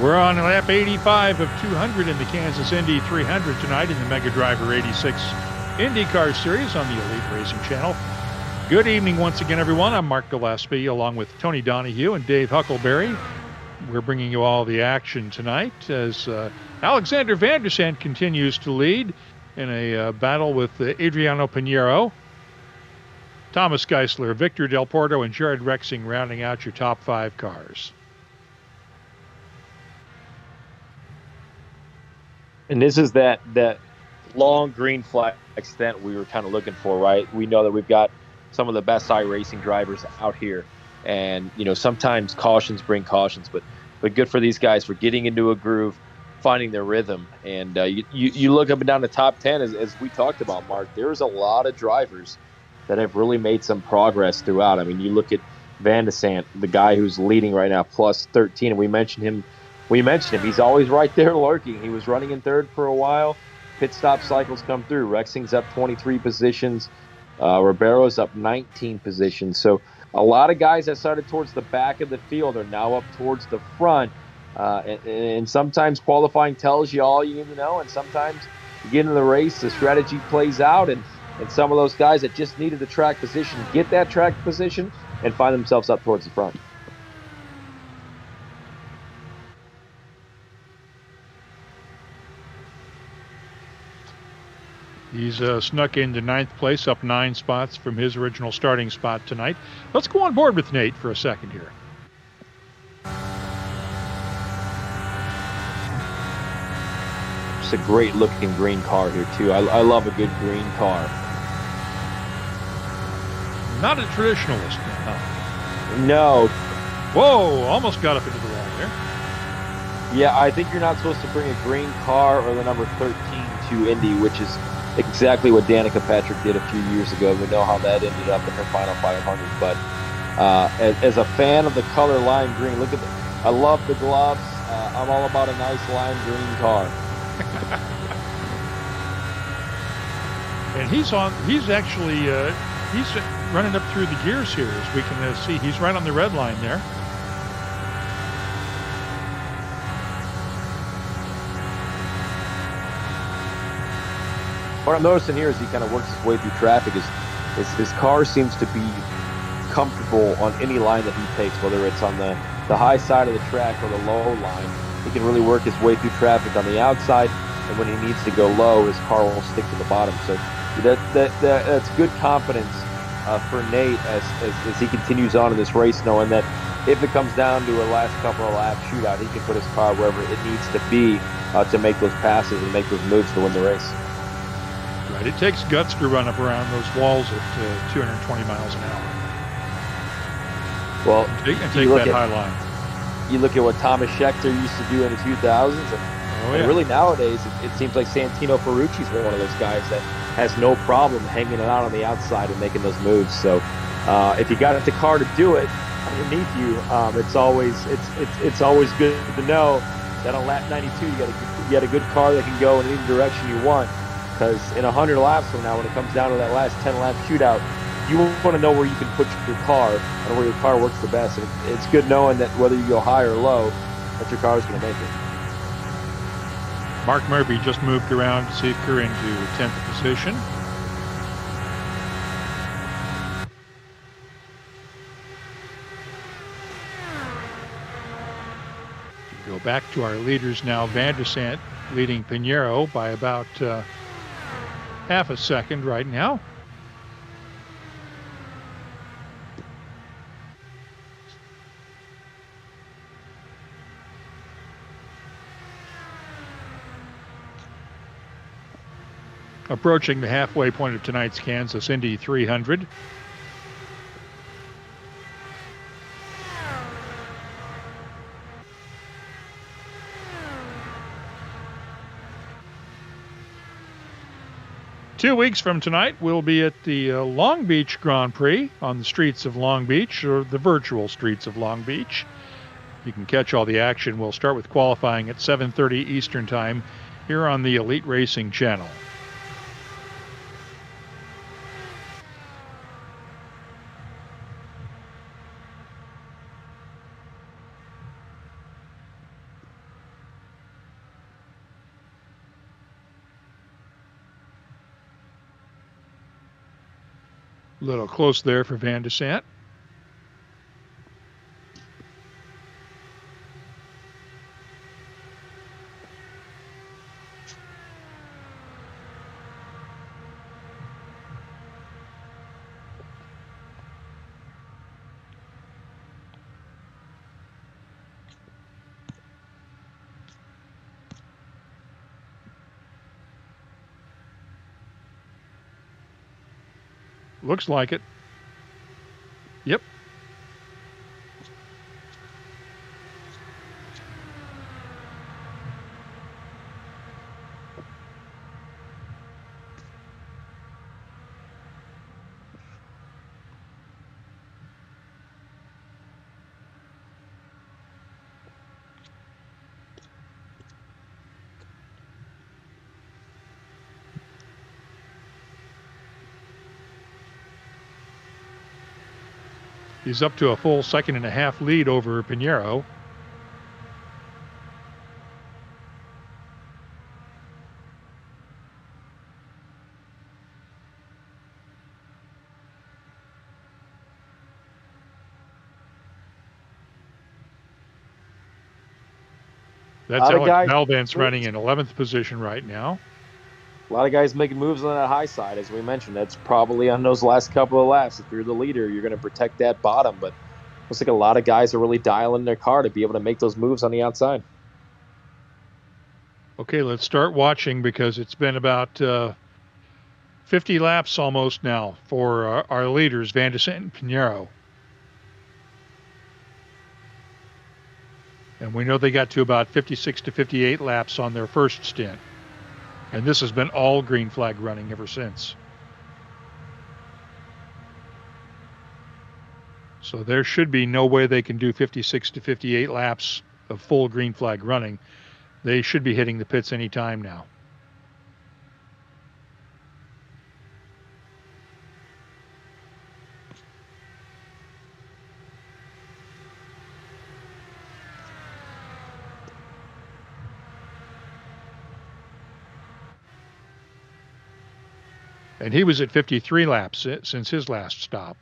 We're on lap 85 of 200 in the Kansas Indy 300 tonight in the Mega Driver 86 IndyCar Series on the Elite Racing Channel. Good evening once again, everyone. I'm Mark Gillespie along with Tony Donahue and Dave Huckleberry. We're bringing you all the action tonight as Alexander Van der Sant continues to lead in a battle with Adriano Pinheiro. Thomas Geisler, Victor Del Porto, and Jared Rexing rounding out your top 5 cars. And this is that long green flag extent we were kind of looking for, right? We know that we've got some of the best iRacing drivers out here. And, sometimes cautions bring cautions, but good for these guys for getting into a groove, finding their rhythm. And you look up and down the top 10, as we talked about, Mark, there's a lot of drivers that have really made some progress throughout. I mean, you look at Van de Sant, the guy who's leading right now, plus 13, and we mentioned him. He's always right there lurking. He was running in third for a while. Pit stop cycles come through. Rexing's up 23 positions. Ribeiro's up 19 positions. So a lot of guys that started towards the back of the field are now up towards the front. And sometimes qualifying tells you all you need to know. And sometimes you get into the race, the strategy plays out. And some of those guys that just needed the track position get that track position and find themselves up towards the front. He's snuck into 9th place, up 9 spots from his original starting spot tonight. Let's go on board with Nate for a second here. It's a great looking green car here too. I love a good green car. Not a traditionalist, huh? No. Whoa, almost got up into the wall there. Yeah, I think you're not supposed to bring a green car or the number 13 to Indy, which is exactly what Danica Patrick did a few years ago. We know how that ended up in her final 500. But as a fan of the color lime green, look at I love the gloves. I'm all about a nice lime green car. And he's actually running up through the gears here, as we can see. He's right on the red line there. What I'm noticing here as he kind of works his way through traffic is his car seems to be comfortable on any line that he takes, whether it's on the high side of the track or the low line. He can really work his way through traffic on the outside, and when he needs to go low, his car will stick to the bottom. So that's good confidence for Nate as he continues on in this race, knowing that if it comes down to a last couple of laps shootout, he can put his car wherever it needs to be to make those passes and make those moves to win the race. Right, it takes guts to run up around those walls at 220 miles an hour. Well, and take that high line. You look at what Thomas Scheckter used to do in the 2000s, and really nowadays it seems like Santino Ferrucci's one of those guys that has no problem hanging it out on the outside and making those moves. So if you got the car to do it underneath you, it's always good to know that on lap 92 you got a good car that can go in any direction you want. Because in 100 laps from now, when it comes down to that last 10-lap shootout, you want to know where you can put your car and where your car works the best. And it's good knowing that whether you go high or low, that your car is going to make it. Mark Murphy just moved around Seeker into 10th position. Go back to our leaders now. Van der Sant leading Pinheiro by about half a second right now. Approaching the halfway point of tonight's Kansas Indy 300. Two weeks from tonight, we'll be at the Long Beach Grand Prix on the streets of Long Beach, or the virtual streets of Long Beach. You can catch all the action. We'll start with qualifying at 7:30 Eastern Time here on the Elite Racing Channel. A little close there for Van de Sant. Looks like it. Yep. He's up to a full 1.5 lead over Pinheiro. That's Alex Malvan's running in 11th position right now. A lot of guys making moves on that high side, as we mentioned. That's probably on those last couple of laps. If you're the leader, you're going to protect that bottom. But looks like a lot of guys are really dialing their car to be able to make those moves on the outside. Okay, let's start watching because it's been about 50 laps almost now for our leaders, Van de Sant and Pinheiro. And we know they got to about 56 to 58 laps on their first stint. And this has been all green flag running ever since. So there should be no way they can do 56 to 58 laps of full green flag running. They should be hitting the pits any time now. And he was at 53 laps since his last stop.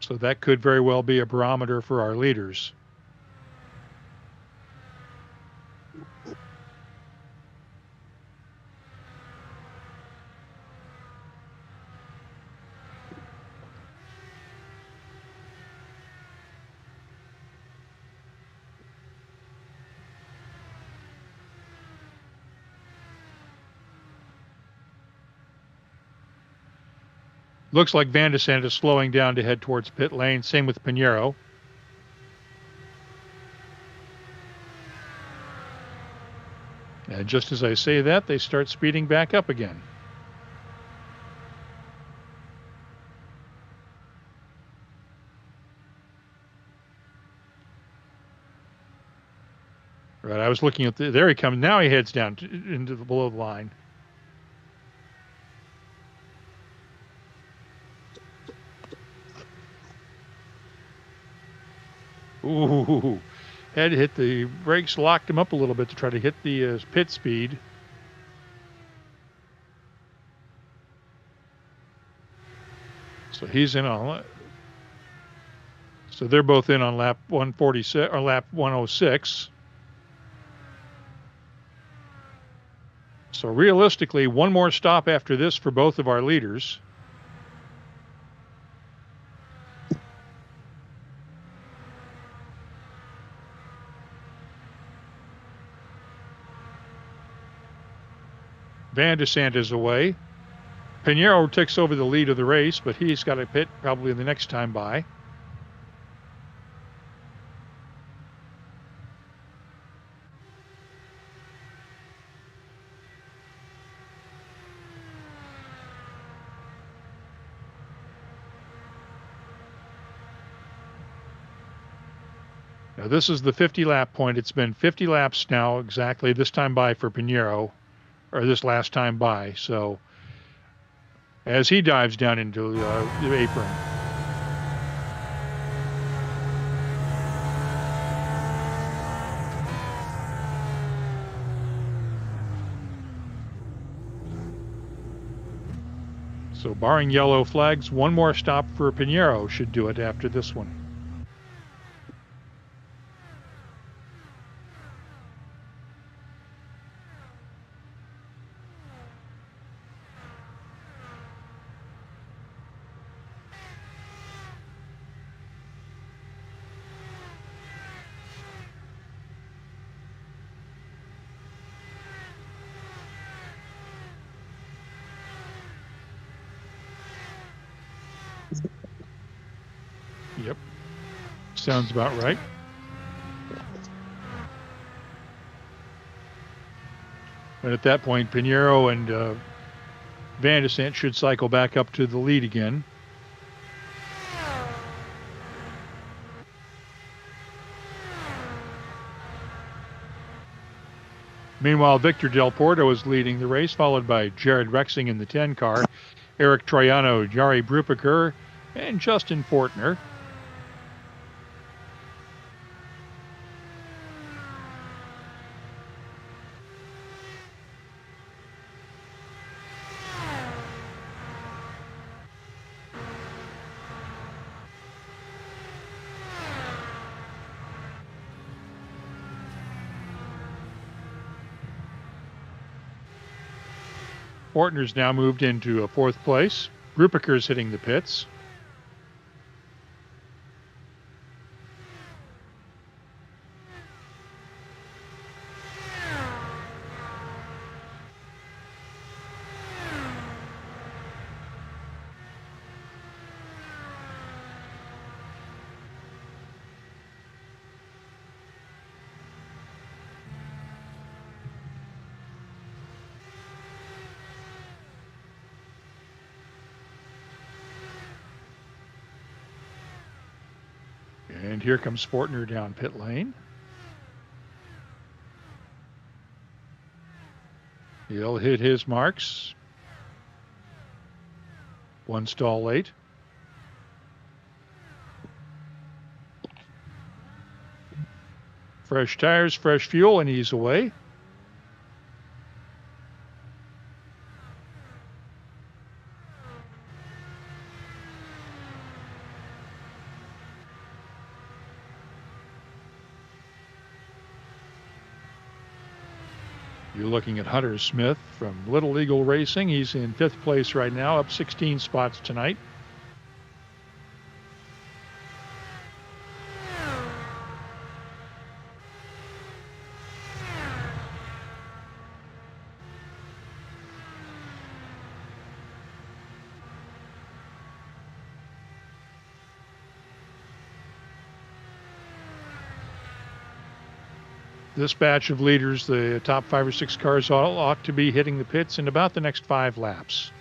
So that could very well be a barometer for our leaders. Looks like Van de Sant is slowing down to head towards pit lane. Same with Pinheiro. And just as I say that, they start speeding back up again. Right, I was looking at there he comes. Now he heads down into the below the line. Ooh, had to hit the brakes, locked him up a little bit to try to hit the pit speed. So he's in on. So they're both in on lap 146 or lap 106. So realistically, one more stop after this for both of our leaders. Van de Sant is away. Pinheiro takes over the lead of the race, but he's got to pit probably the next time by. Now this is the 50 lap point. It's been 50 laps now exactly this time by for Pinheiro, or this last time by. So as he dives down into the apron. So barring yellow flags, one more stop for Pinheiro should do it after this one. Yep. Sounds about right. And at that point, Pinheiro and Van de Sant should cycle back up to the lead again. Meanwhile, Victor Del Porto is leading the race, followed by Jared Rexing in the 10 car, Eric Troiano, Jari Brupaker, and Justin Fortner. Fortner's now moved into a 4th place. Brupaker's hitting the pits. And here comes Fortner down pit lane. He'll hit his marks. One stall late. Fresh tires, fresh fuel, and he's away. You're looking at Hunter Smith from Little Eagle Racing. He's in 5th place right now, up 16 spots tonight. This batch of leaders, the top 5 or 6 cars, ought to be hitting the pits in about the next 5 laps.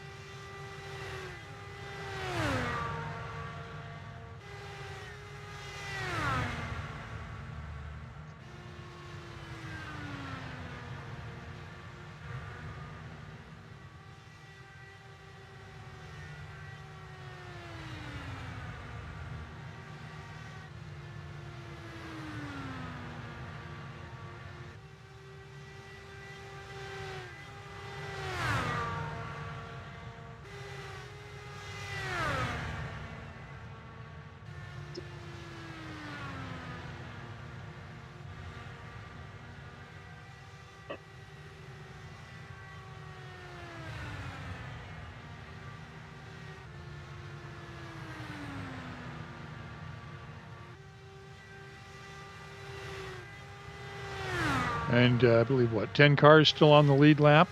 And I believe, 10 cars still on the lead lap?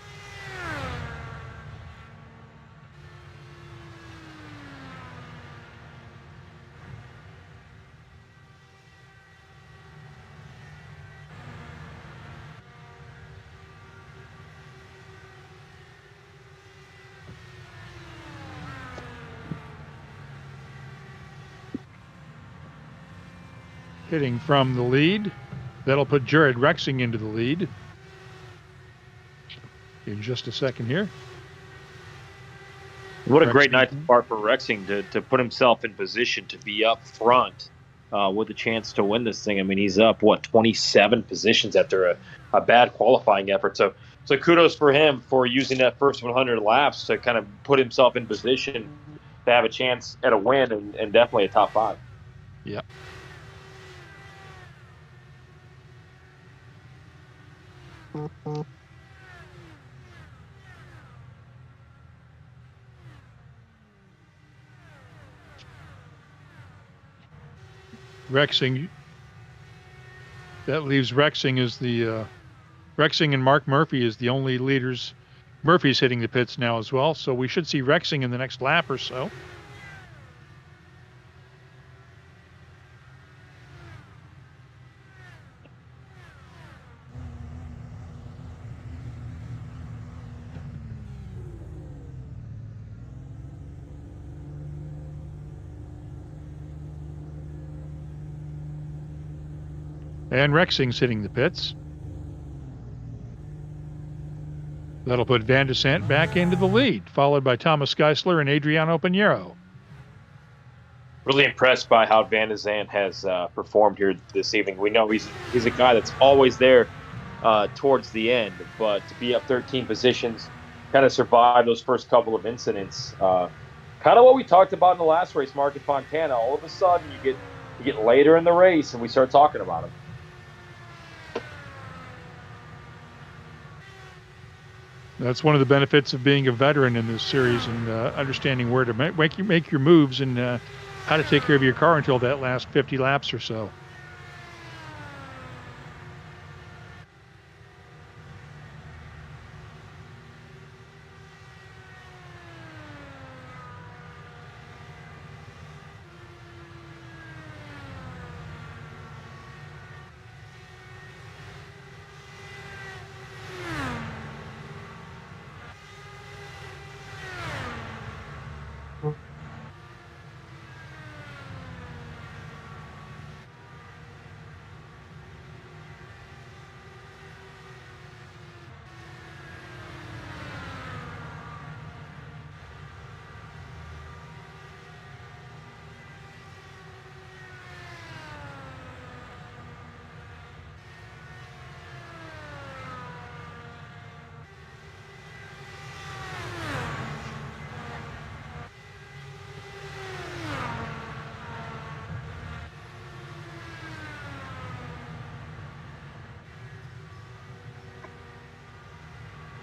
Hitting from the lead. That'll put Jared Rexing into the lead. In just a second here. What a great night to start for Rexing to put himself in position to be up front with a chance to win this thing. I mean, he's up, 27 positions after a bad qualifying effort. So So kudos for him for using that first 100 laps to kind of put himself in position to have a chance at a win and definitely a top 5. Yep. Rexing. That leaves Rexing as the Rexing and Mark Murphy is the only leaders. Murphy's hitting the pits now as well, so we should see Rexing in the next lap or so. And Rexing's hitting the pits. That'll put Van de Sant back into the lead, followed by Thomas Geisler and Adriano Pinheiro. Really impressed by how Van de Sant has performed here this evening. We know he's a guy that's always there towards the end, but to be up 13 positions, kind of survive those first couple of incidents, kind of what we talked about in the last race, Mark and Fontana. All of a sudden, you get later in the race, and we start talking about him. That's one of the benefits of being a veteran in this series and understanding where to make your moves and how to take care of your car until that last 50 laps or so.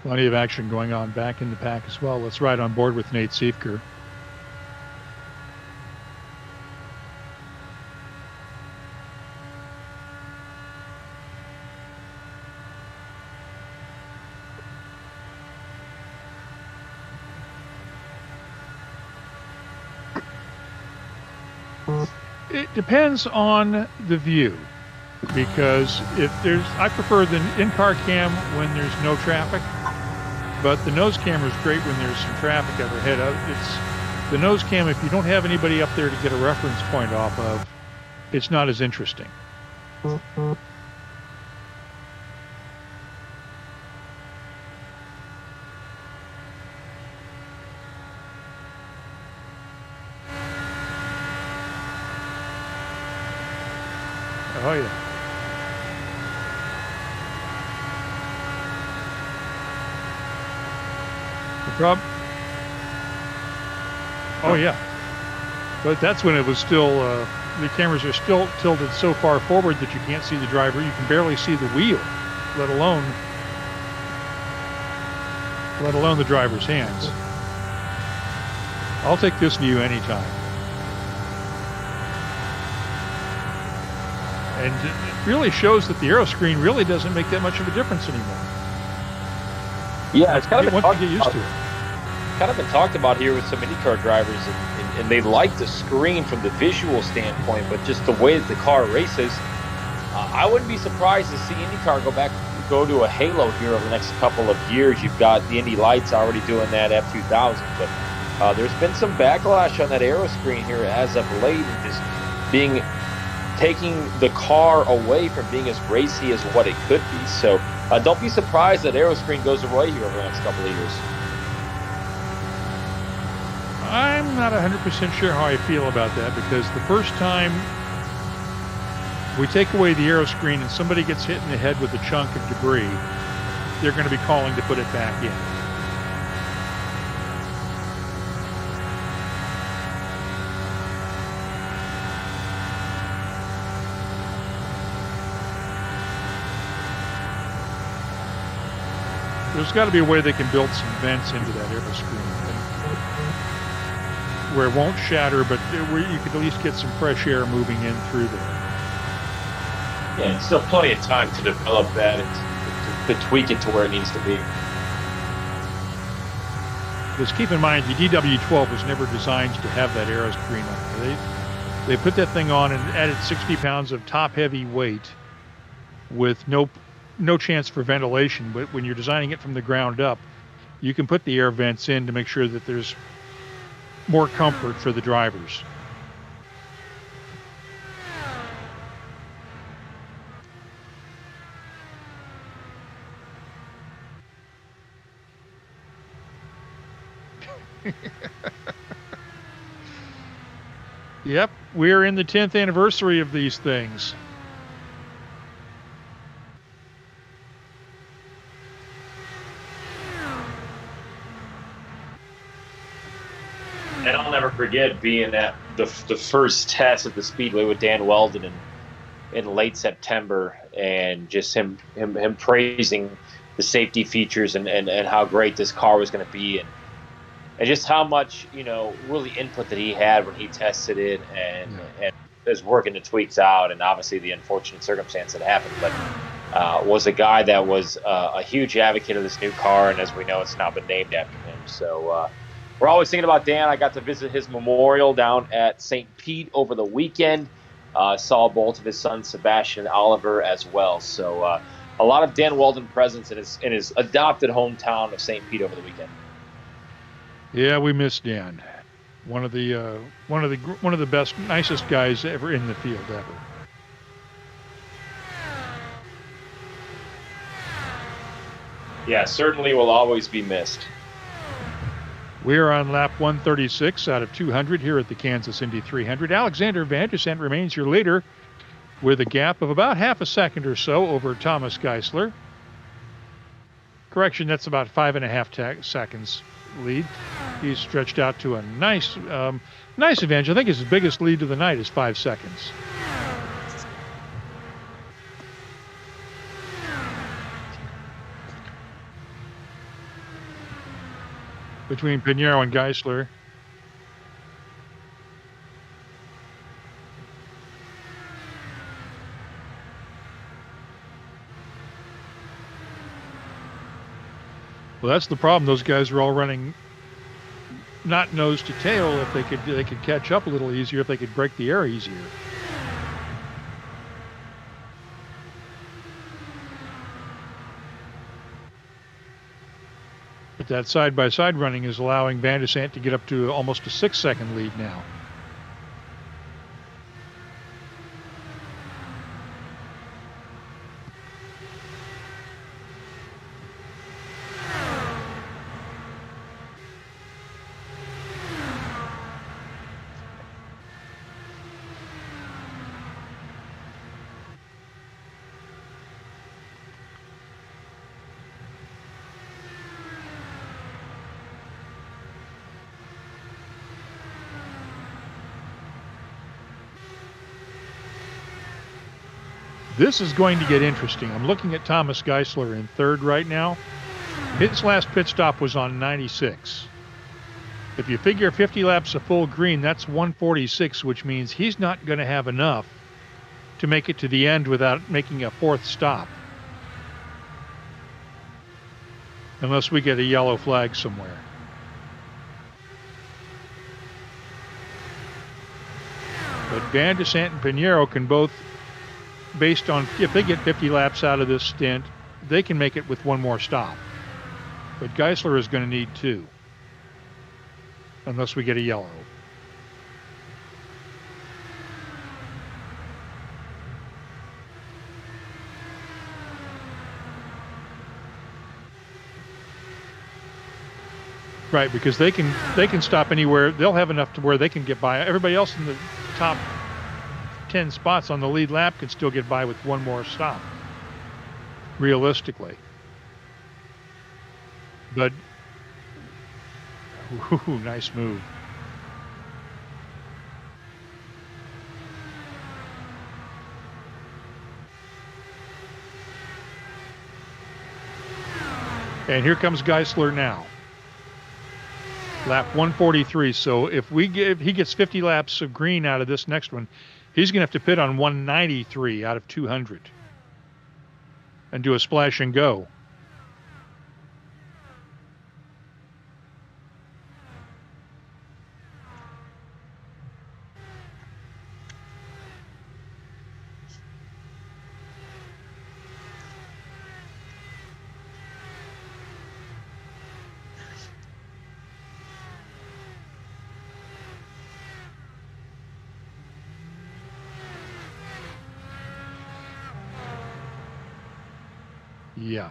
Plenty of action going on back in the pack as well. Let's ride on board with Nate Siefker. It depends on the view, because I prefer the in-car cam when there's no traffic, but the nose camera is great when there's some traffic up ahead. It's the nose cam, if you don't have anybody up there to get a reference point off of, it's not as interesting. Oh, yeah. The problem? Oh, yeah. But that's when it was still, the cameras are still tilted so far forward that you can't see the driver. You can barely see the wheel, let alone the driver's hands. I'll take this view anytime. And it really shows that the aero screen really doesn't make that much of a difference anymore. Yeah, it's kind of been once you get used to it. Kind of been talked about here with some IndyCar drivers, and they like the screen from the visual standpoint, but just the way that the car races, I wouldn't be surprised to see IndyCar go to a halo here over the next couple of years. You've got the Indy Lights already doing that F2000, but there's been some backlash on that aero screen here as of late, and just taking the car away from being as racy as what it could be. So don't be surprised that aero screen goes away here over the next couple of years. I'm not 100% sure how I feel about that, because the first time we take away the aero screen and somebody gets hit in the head with a chunk of debris, they're going to be calling to put it back in. There's got to be a way they can build some vents into that air screen where it won't shatter, but where you could at least get some fresh air moving in through there. Yeah, it's still plenty of time to develop that and to tweak it to where it needs to be. Because keep in mind, the DW12 was never designed to have that air screen on. They put that thing on and added 60 pounds of top-heavy weight with no chance for ventilation. But when you're designing it from the ground up, you can put the air vents in to make sure that there's more comfort for the drivers. Yep, we're in the 10th anniversary of these things. And I'll never forget being at the first test at the Speedway with Dan Weldon in late September, and just him praising the safety features and how great this car was going to be, and just how much, really input that he had when he tested it and is working the tweaks out, and obviously the unfortunate circumstance that happened, but was a guy that was a huge advocate of this new car, and as we know, it's now been named after him. So we're always thinking about Dan. I got to visit his memorial down at St. Pete over the weekend. Saw both of his sons, Sebastian and Oliver, as well. So a lot of Dan Weldon presence in his adopted hometown of St. Pete over the weekend. Yeah, we miss Dan. One of the best, nicest guys ever in the field ever. Yeah, certainly will always be missed. We are on lap 136 out of 200 here at the Kansas Indy 300. Alexander Van der Sant remains your leader with a gap of about half a second or so over Thomas Geisler. Correction, that's about 5.5 seconds lead. He's stretched out to a nice advantage. I think his biggest lead of the night is 5 seconds. Between Pinheiro and Geisler. Well, that's the problem. Those guys are all running not nose to tail. If they could catch up a little easier, if they could break the air easier. But that side-by-side running is allowing Van der Sant to get up to almost a 6-second lead now. This is going to get interesting. I'm looking at Thomas Geisler in third right now. His last pit stop was on 96. If you figure 50 laps of full green, that's 146, which means he's not going to have enough to make it to the end without making a fourth stop. Unless we get a yellow flag somewhere. But Van der Sant and Pinheiro can both, based on if they get 50 laps out of this stint, they can make it with one more stop. But Geisler is going to need 2. Unless we get a yellow. Right, because they can stop anywhere. They'll have enough to where they can get by. Everybody else in the top 10 spots on the lead lap can still get by with one more stop, realistically. but ooh, nice move. And here comes Geisler now. Lap 143. So if he gets 50 laps of green out of this next one, he's going to have to pit on 193 out of 200 and do a splash and go. Yeah.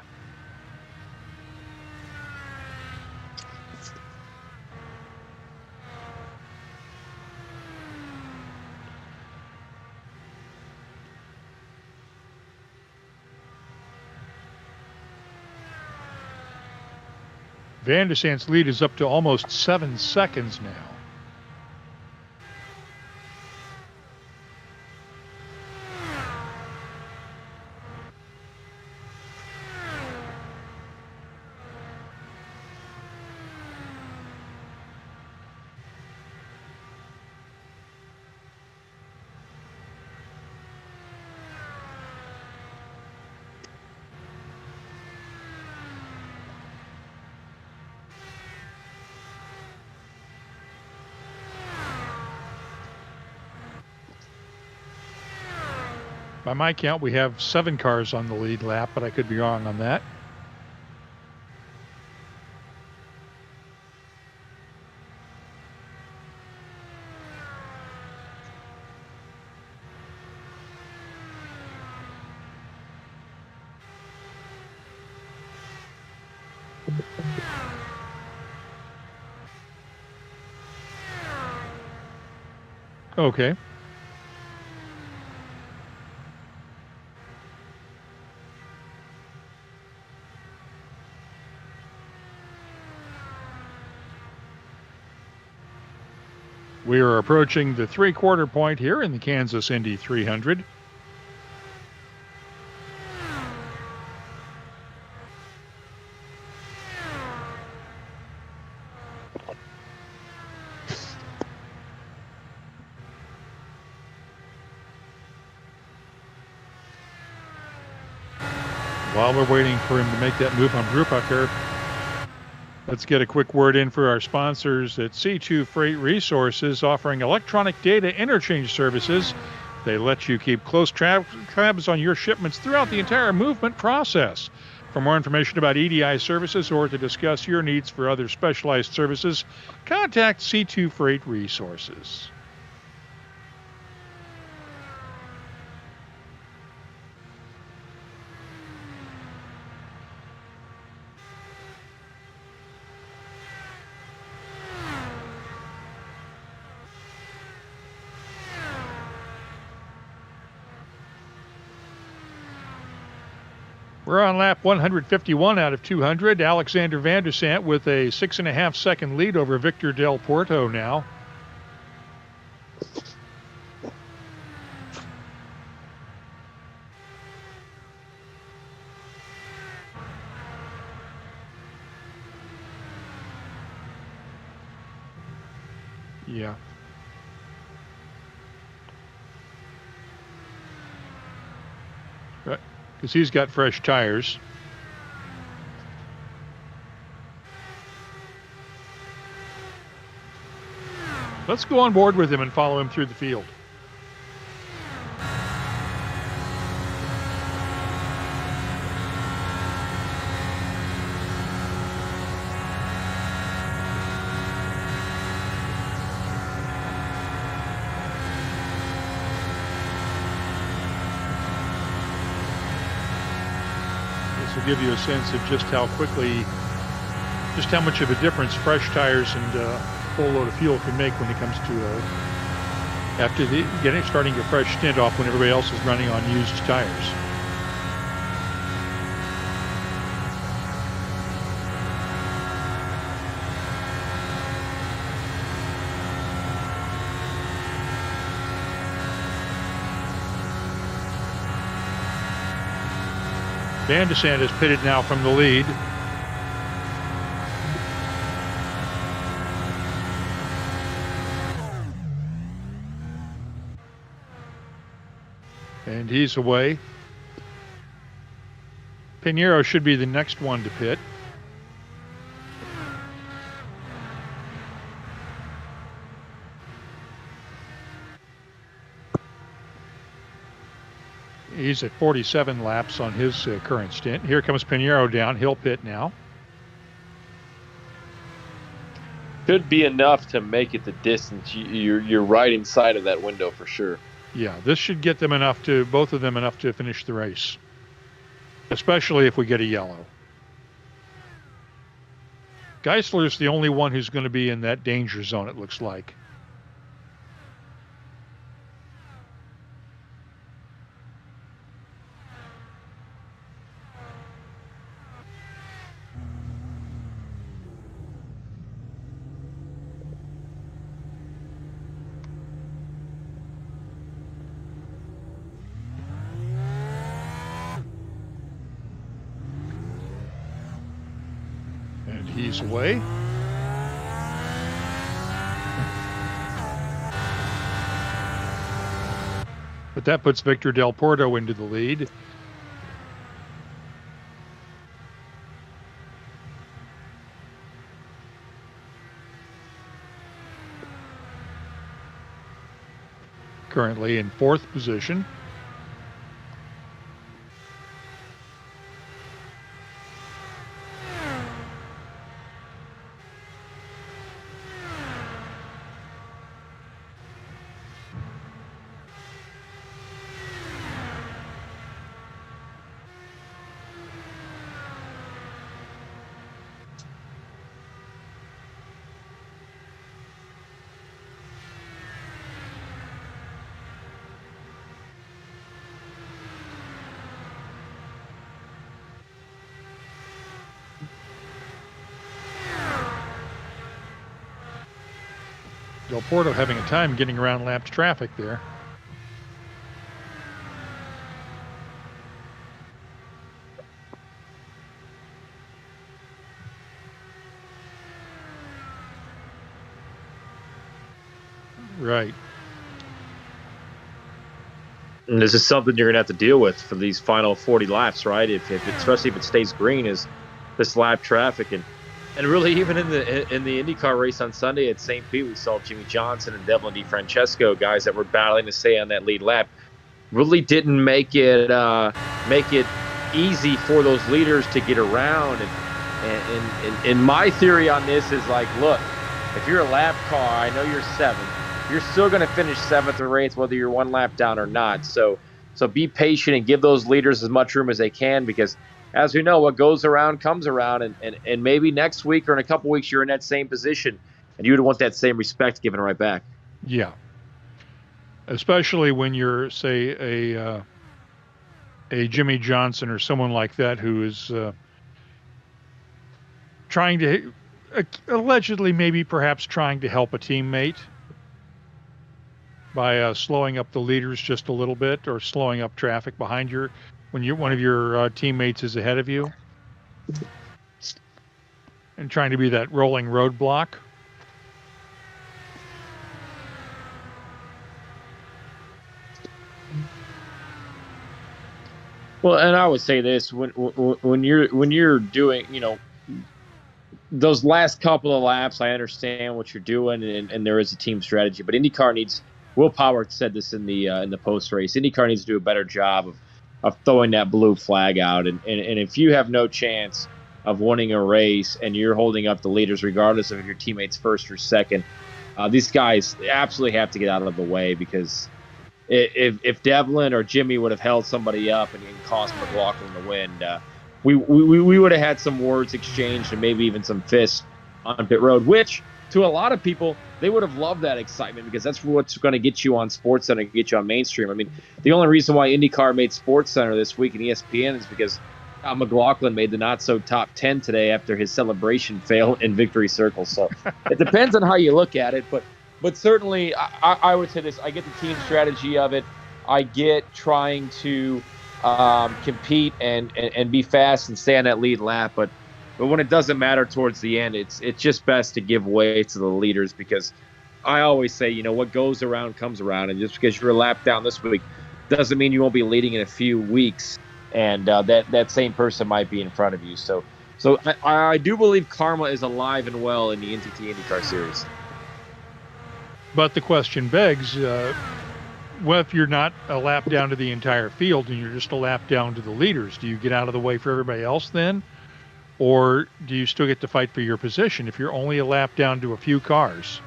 Van der Sant's lead is up to almost 7 seconds now. By my count, we have 7 cars on the lead lap, but I could be wrong on that. Okay. We are approaching the 3/4 point here in the Kansas Indy 300. While we're waiting for him to make that move on Brubacher, let's get a quick word in for our sponsors at C2 Freight Resources, offering electronic data interchange services. They let you keep close tabs on your shipments throughout the entire movement process. For more information about EDI services or to discuss your needs for other specialized services, contact C2 Freight Resources. We're on lap 151 out of 200. Alexander Van der Sant with a 6.5 second lead over Victor Del Porto now. Yeah. Right. Because he's got fresh tires. Let's go on board with him and follow him through the field. Give you a sense of just how much of a difference fresh tires and full load of fuel can make when it comes to starting your fresh stint off when everybody else is running on used tires. Van de Sande is pitted now from the lead. And he's away. Pinheiro should be the next one to pit. He's at 47 laps on his current stint. Here comes Pinheiro down. He'll pit now. Could be enough to make it the distance. You're right inside of that window for sure. Yeah, this should get them enough to, both of them enough to finish the race, especially if we get a yellow. Geisler's the only one who's going to be in that danger zone, it looks like. And he's away. But that puts Victor Del Porto into the lead. Currently in fourth position. Del Porto having a time getting around lapped traffic there. Right. And this is something you're going to have to deal with for these final 40 laps, right? Especially if it stays green, is this lap traffic. And really, even in the IndyCar race on Sunday at St. Pete, we saw Jimmy Johnson and Devlin DeFrancesco, guys that were battling to stay on that lead lap, really didn't make it easy for those leaders to get around. And my theory on this is like, look, if you're a lap car, I know you're seventh. You're still going to finish seventh or eighth, whether you're one lap down or not. So be patient and give those leaders as much room as they can, because as we know, what goes around comes around, and maybe next week or in a couple weeks you're in that same position, and you would want that same respect given right back. Yeah. Especially when you're, say, a Jimmy Johnson or someone like that who is trying to, allegedly maybe perhaps trying to help a teammate by slowing up the leaders just a little bit, or slowing up traffic behind when one of your teammates is ahead of you, and trying to be that rolling roadblock. Well, and I would say this, when you're doing, those last couple of laps, I understand what you're doing, and there is a team strategy, but IndyCar needs, Will Power said this in the post race, IndyCar needs to do a better job of throwing that blue flag out, and if you have no chance of winning a race and you're holding up the leaders, regardless of if your teammate's first or second, these guys absolutely have to get out of the way, because if Devlin or Jimmy would have held somebody up and cost McLaughlin the win, we would have had some words exchanged and maybe even some fists on pit road, which to a lot of people, they would have loved that excitement, because that's what's going to get you on SportsCenter, get you on mainstream. I mean, the only reason why IndyCar made SportsCenter this week in ESPN is because McLaughlin made the not-so-top 10 today after his celebration fail in victory circle. So it depends on how you look at it, but certainly I would say this. I get the team strategy of it. I get trying to compete and be fast and stay on that lead lap. But when it doesn't matter towards the end, it's just best to give way to the leaders, because I always say, what goes around comes around, and just because you're a lap down this week doesn't mean you won't be leading in a few weeks, and that same person might be in front of you. So I do believe karma is alive and well in the NTT IndyCar Series. But the question begs, what if you're not a lap down to the entire field and you're just a lap down to the leaders? Do you get out of the way for everybody else then? Or do you still get to fight for your position if you're only a lap down to a few cars?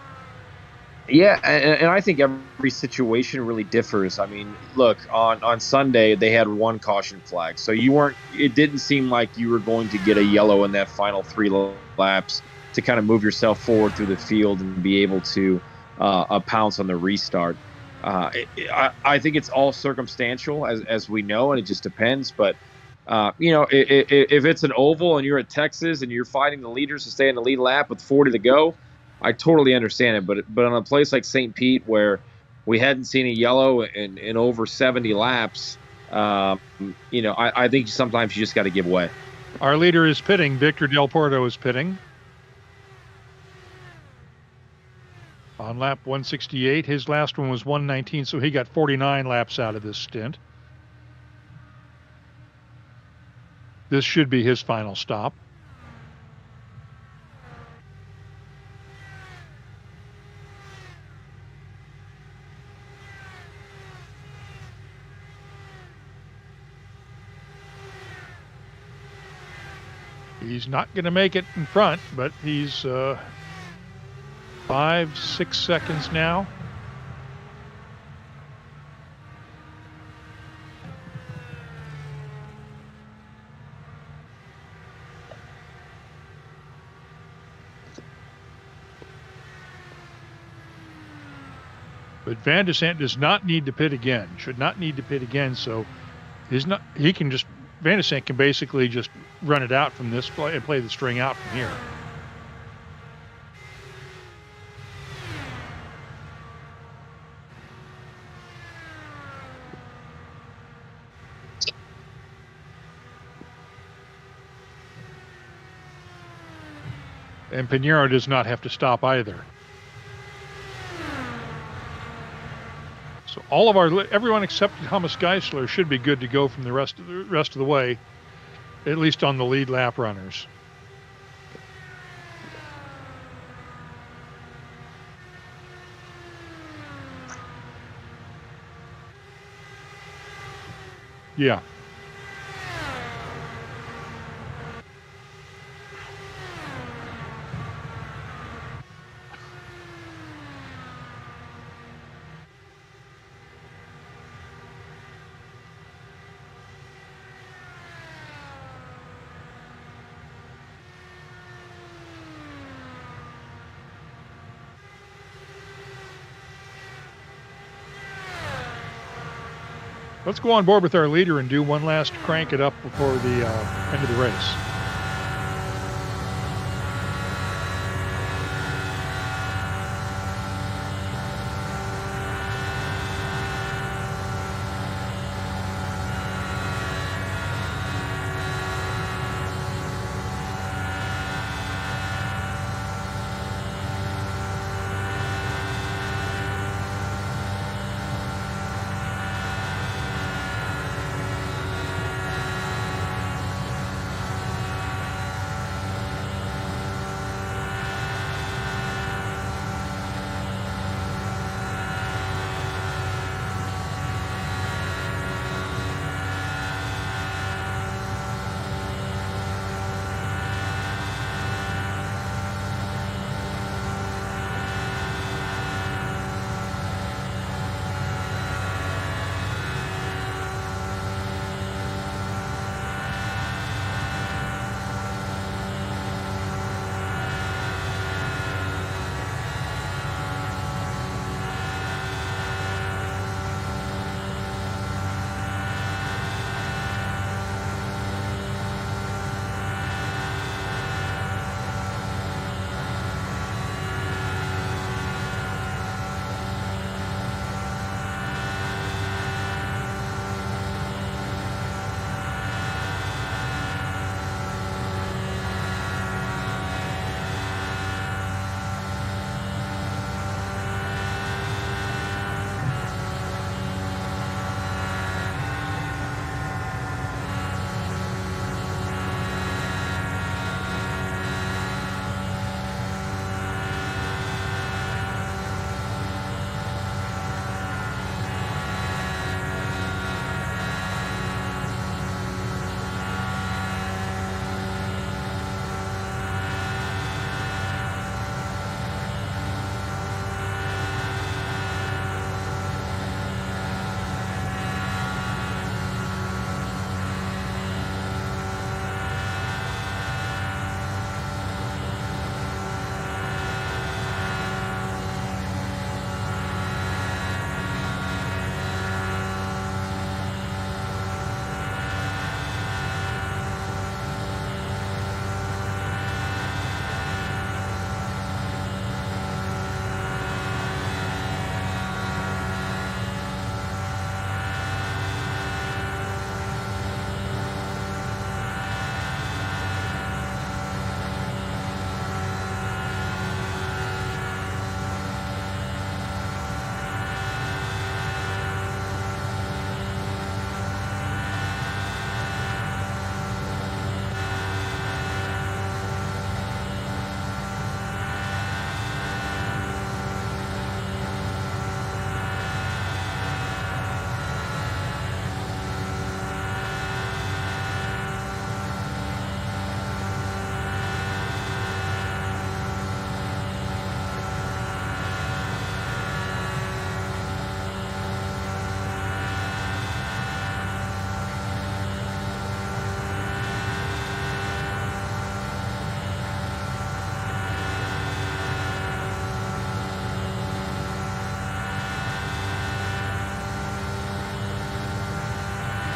Yeah, and I think every situation really differs. I mean, look, on Sunday they had one caution flag, so it didn't seem like you were going to get a yellow in that final 3 laps to kind of move yourself forward through the field and be able to pounce on the restart. I think it's all circumstantial, as we know, and it just depends. But if it's an oval and you're at Texas and you're fighting the leaders to stay in the lead lap with 40 to go, I totally understand it. But on a place like St. Pete, where we hadn't seen a yellow in over 70 laps, I think sometimes you just got to give way. Our leader is pitting. Victor Del Porto is pitting on lap 168. His last one was 119, so he got 49 laps out of this stint. This should be his final stop. He's not going to make it in front, but he's 5-6 seconds now. But Van de Sant does not need to pit again, should not need to pit again, so Van de Sant can basically just run it out from this play and play the string out from here. And Pinheiro does not have to stop either. So everyone except Thomas Geisler should be good to go from the rest of the way, at least on the lead lap runners. Yeah. Let's go on board with our leader and do one last crank it up before the end of the race.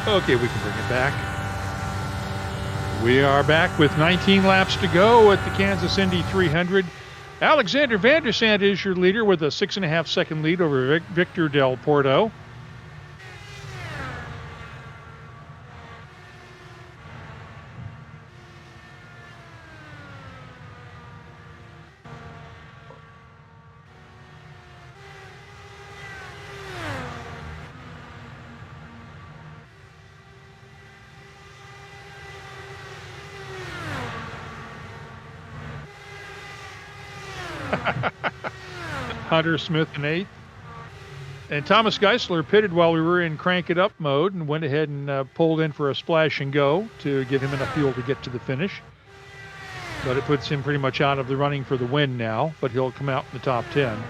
Okay, we can bring it back. We are back with 19 laps to go at the Kansas Indy 300. Alexander Van der Sant is your leader with a 6.5-second lead over Victor Del Porto. Hunter Smith in 8th. And Thomas Geisler pitted while we were in crank it up mode and went ahead and pulled in for a splash and go to give him enough fuel to get to the finish. But it puts him pretty much out of the running for the win now, but he'll come out in the top 10.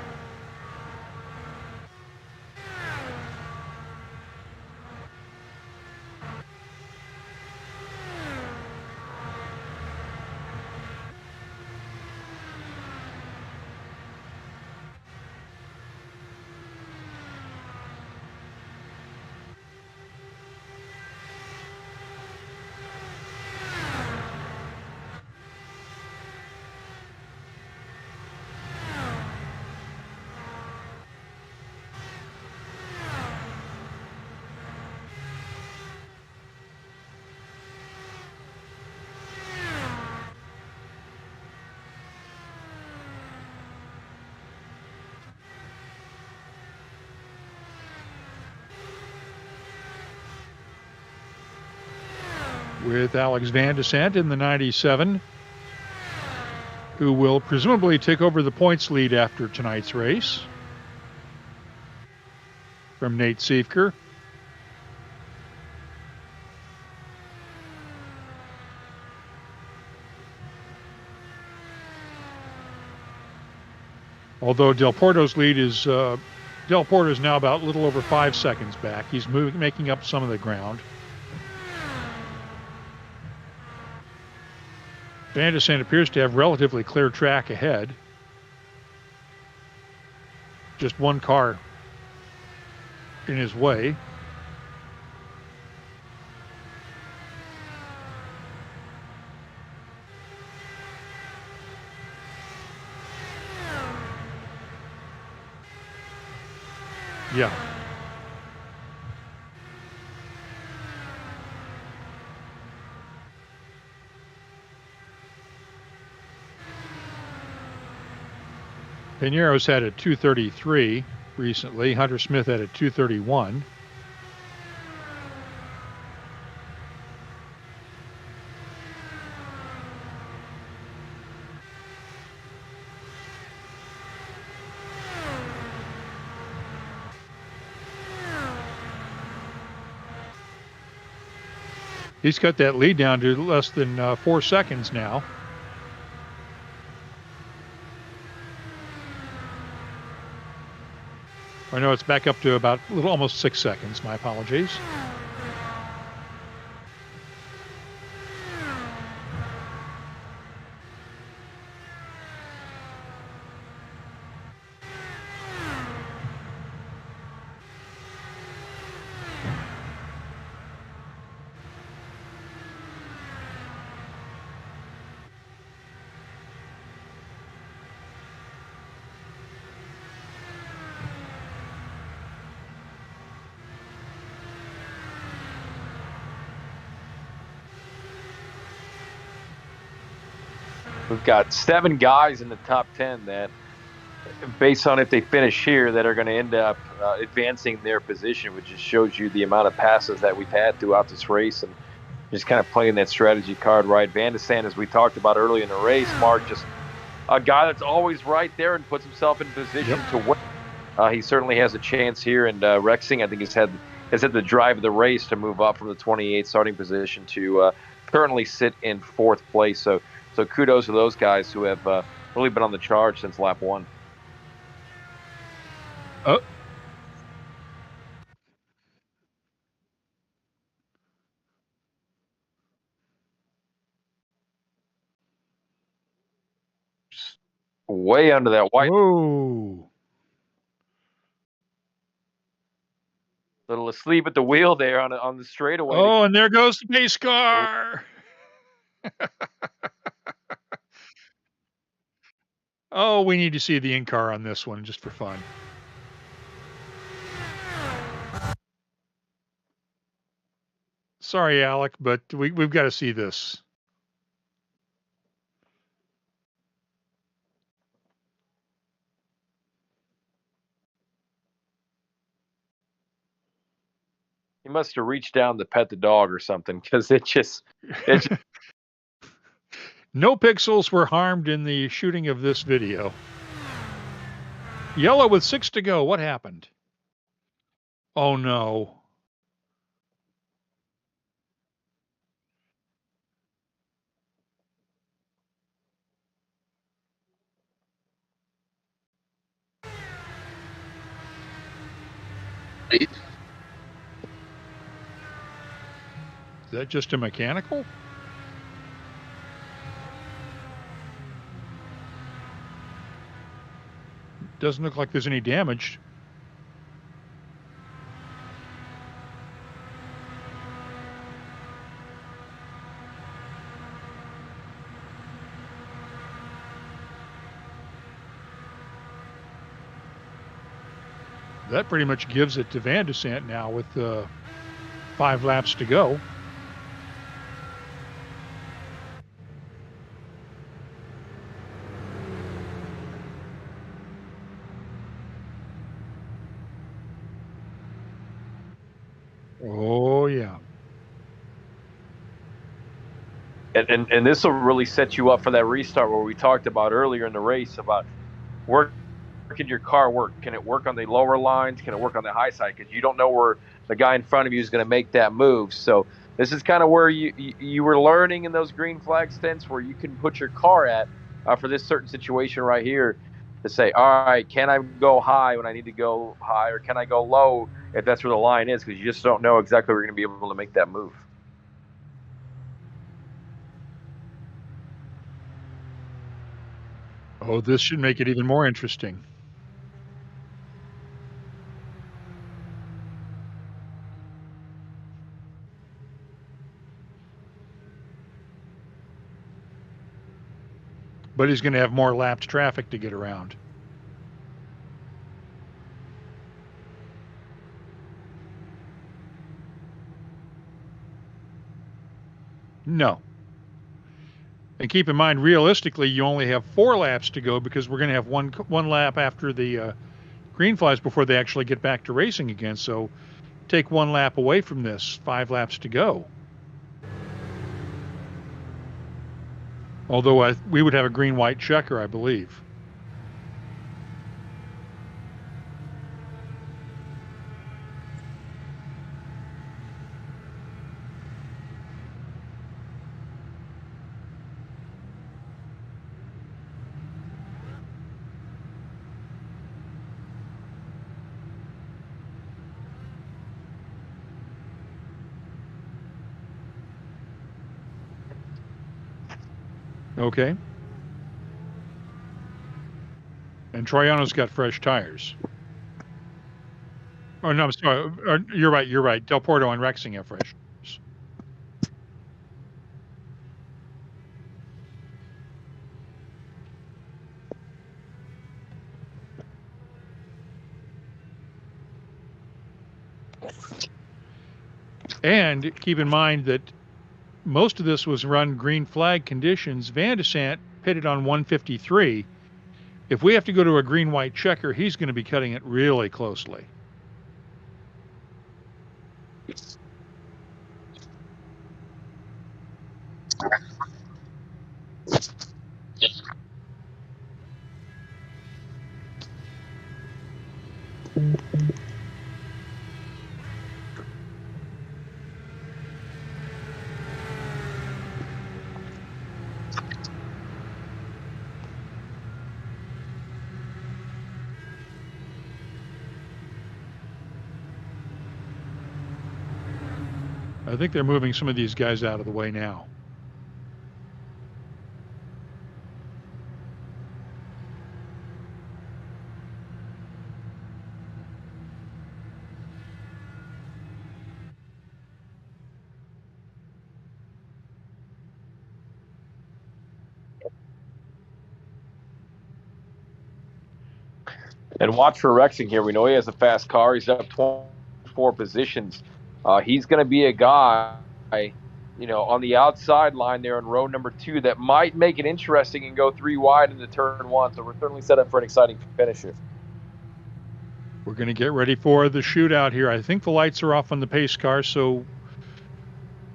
With Alex Van der Sant in the 97, who will presumably take over the points lead after tonight's race from Nate Siefker. Although Del Porto's lead is Del Porto is now about a little over 5 seconds back. He's making up some of the ground. Van der Sant appears to have relatively clear track ahead. Just one car in his way. Yeah. Pinero's had a 2:33 recently. Hunter Smith had a 2:31. He's cut that lead down to less than 4 seconds now. I know it's back up to about almost 6 seconds. My apologies. We've got 7 guys in the top 10 that, based on if they finish here, that are going to end up advancing their position, which just shows you the amount of passes that we've had throughout this race and just kind of playing that strategy card right. Van der Sant, as we talked about early in the race, Mark, just a guy that's always right there and puts himself in position to win. He certainly has a chance here, and Rexing, I think, has had the drive of the race to move up from the 28th starting position to currently sit in 4th place. So kudos to those guys who have really been on the charge since lap 1. Oh. Way under that white. Whoa. Little asleep at the wheel there on the straightaway. Oh, and there goes the pace car. Oh, we need to see the in-car on this one just for fun. Sorry, Alec, but we've got to see this. He must have reached down to pet the dog or something, because it just No pixels were harmed in the shooting of this video. Yellow with 6 to go. What happened? Oh, no. Is that just a mechanical? Doesn't look like there's any damage. That pretty much gives it to Van de Sant now with 5 laps to go. Oh, yeah. and this will really set you up for that restart where we talked about earlier in the race about where can your car work? Can it work on the lower lines? Can it work on the high side? Because you don't know where the guy in front of you is going to make that move. So this is kind of where you were learning in those green flag stints where you can put your car at for this certain situation right here to say, all right, can I go high when I need to go high, or can I go low if that's where the line is? Because you just don't know exactly where you're going to be able to make that move. Oh, this should make it even more interesting. But he's going to have more lapped traffic to get around. No. And keep in mind, realistically, you only have 4 laps to go because we're going to have one lap after the green flags before they actually get back to racing again. So take 1 lap away from this, 5 laps to go. Although we would have a green-white checker, I believe. Okay. And Troiano's got fresh tires. Oh, no, I'm sorry. You're right. You're right. Del Porto and Rexing have fresh tires. And keep in mind that most of this was run green flag conditions. Van de Sant pitted on 153. If we have to go to a green-white checker, he's going to be cutting it really closely. I think they're moving some of these guys out of the way now. And watch for Rexing here. We know he has a fast car. He's up 24 positions. He's going to be a guy, on the outside line there in row number 2 that might make it interesting and go 3 wide into turn 1. So we're certainly set up for an exciting finish here. We're going to get ready for the shootout here. I think the lights are off on the pace car, so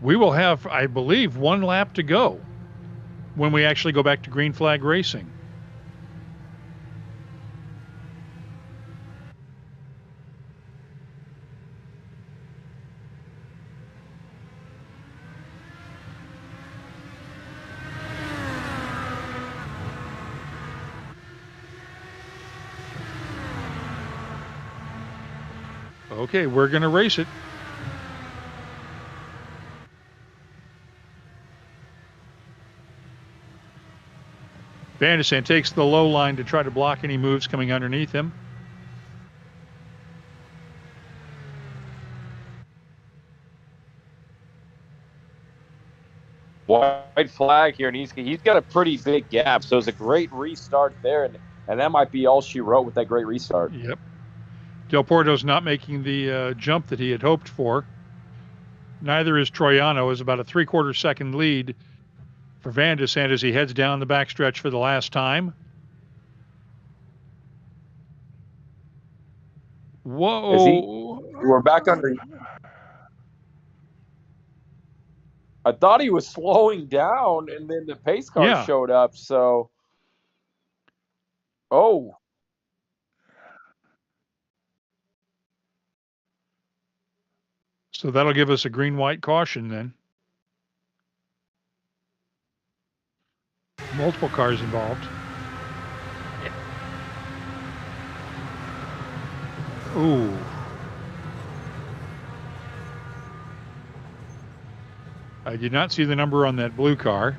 we will have, I believe, 1 lap to go when we actually go back to green flag racing. Okay, we're going to race it. Van de Sande takes the low line to try to block any moves coming underneath him. White flag here, and he's got a pretty big gap. So it's a great restart there, and that might be all she wrote with that great restart. Yep. Del Porto's not making the jump that he had hoped for. Neither is Troiano. Is about a 3/4 second lead for Van de Sande as he heads down the backstretch for the last time. Whoa. We're back under. I thought he was slowing down, and then the pace car showed up. So, So that'll give us a green-white caution then. Multiple cars involved. Ooh. I did not see the number on that blue car.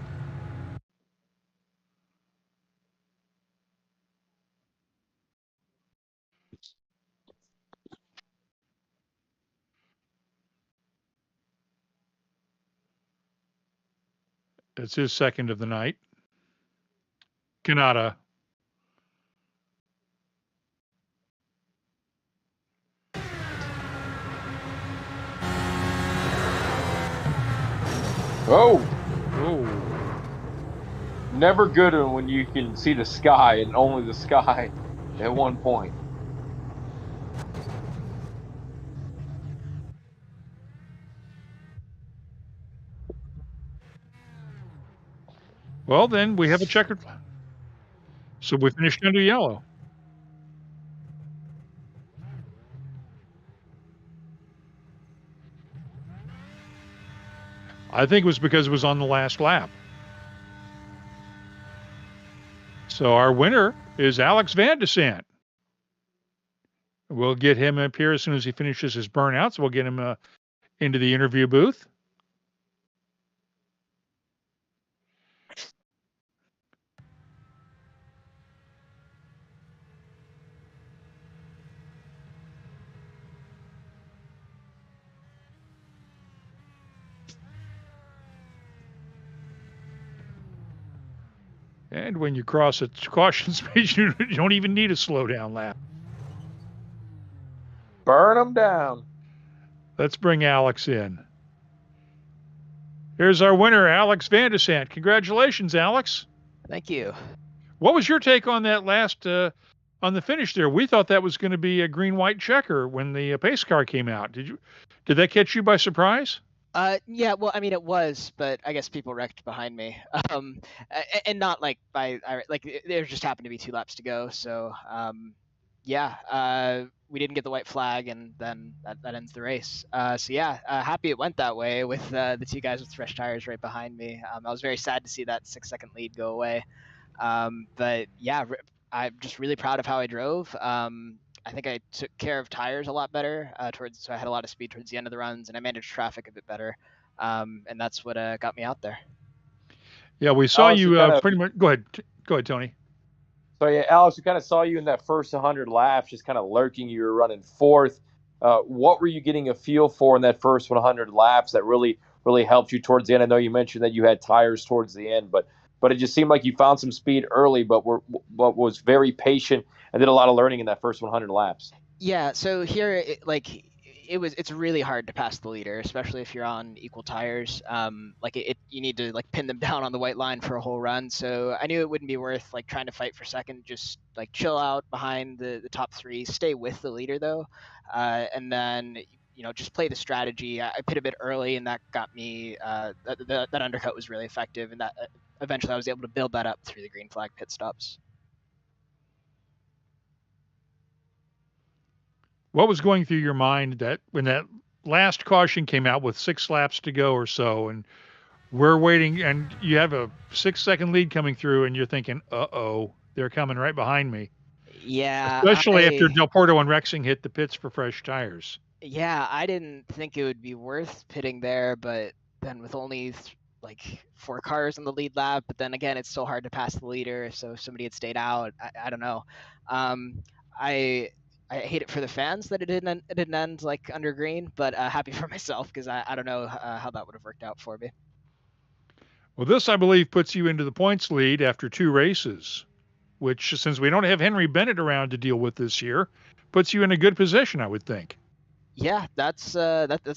It's his second of the night. Kanata. Oh. Never good when you can see the sky and only the sky at one point. Well, then we have a checkered flag. So we finished under yellow. I think it was because it was on the last lap. So our winner is Alex Van de Sande. We'll get him up here as soon as he finishes his burnouts. We'll get him into the interview booth. And when you cross a caution space, you don't even need a slowdown lap. Burn them down. Let's bring Alex in. Here's our winner, Alex Van de Sande. Congratulations, Alex. Thank you. What was your take on that last, on the finish there? We thought that was going to be a green-white checker when the pace car came out. Did that catch you by surprise? Yeah, well, I mean, it was, but I guess people wrecked behind me. And not like there just happened to be 2 laps to go. So, we didn't get the white flag, and then that ends the race. Happy it went that way with the 2 guys with fresh tires right behind me. I was very sad to see that 6-second lead go away. But yeah, I'm just really proud of how I drove. I think I took care of tires a lot better so I had a lot of speed towards the end of the runs, and I managed traffic a bit better. And that's what got me out there. Yeah, we saw you pretty much. Go ahead, Tony. So yeah, Alex, we kind of saw you in that first 100 laps, just kind of lurking. You were running 4th. What were you getting a feel for in that first 100 laps that really helped you towards the end? I know you mentioned that you had tires towards the end, but but it just seemed like you found some speed early, but was very patient and did a lot of learning in that first 100 laps. Yeah, so here, it's really hard to pass the leader, especially if you're on equal tires. You need to pin them down on the white line for a whole run. So I knew it wouldn't be worth trying to fight for second. Just chill out behind the top three, stay with the leader though, and then just play the strategy. I pit a bit early, and that got me that undercut was really effective, and that eventually I was able to build that up through the green flag pit stops. What was going through your mind that when that last caution came out with 6 laps to go or so, and we're waiting, and you have a 6-second lead coming through, and you're thinking, uh-oh, they're coming right behind me. Yeah. Especially after Del Porto and Rexing hit the pits for fresh tires. Yeah, I didn't think it would be worth pitting there, but then with only 4 cars in the lead lap, but then again, it's so hard to pass the leader, so if somebody had stayed out, I don't know. I hate it for the fans that it didn't end under green, but happy for myself because I don't know how that would have worked out for me. Well, this, I believe, puts you into the points lead after 2 races, which, since we don't have Henry Bennett around to deal with this year, puts you in a good position, I would think. Yeah, that's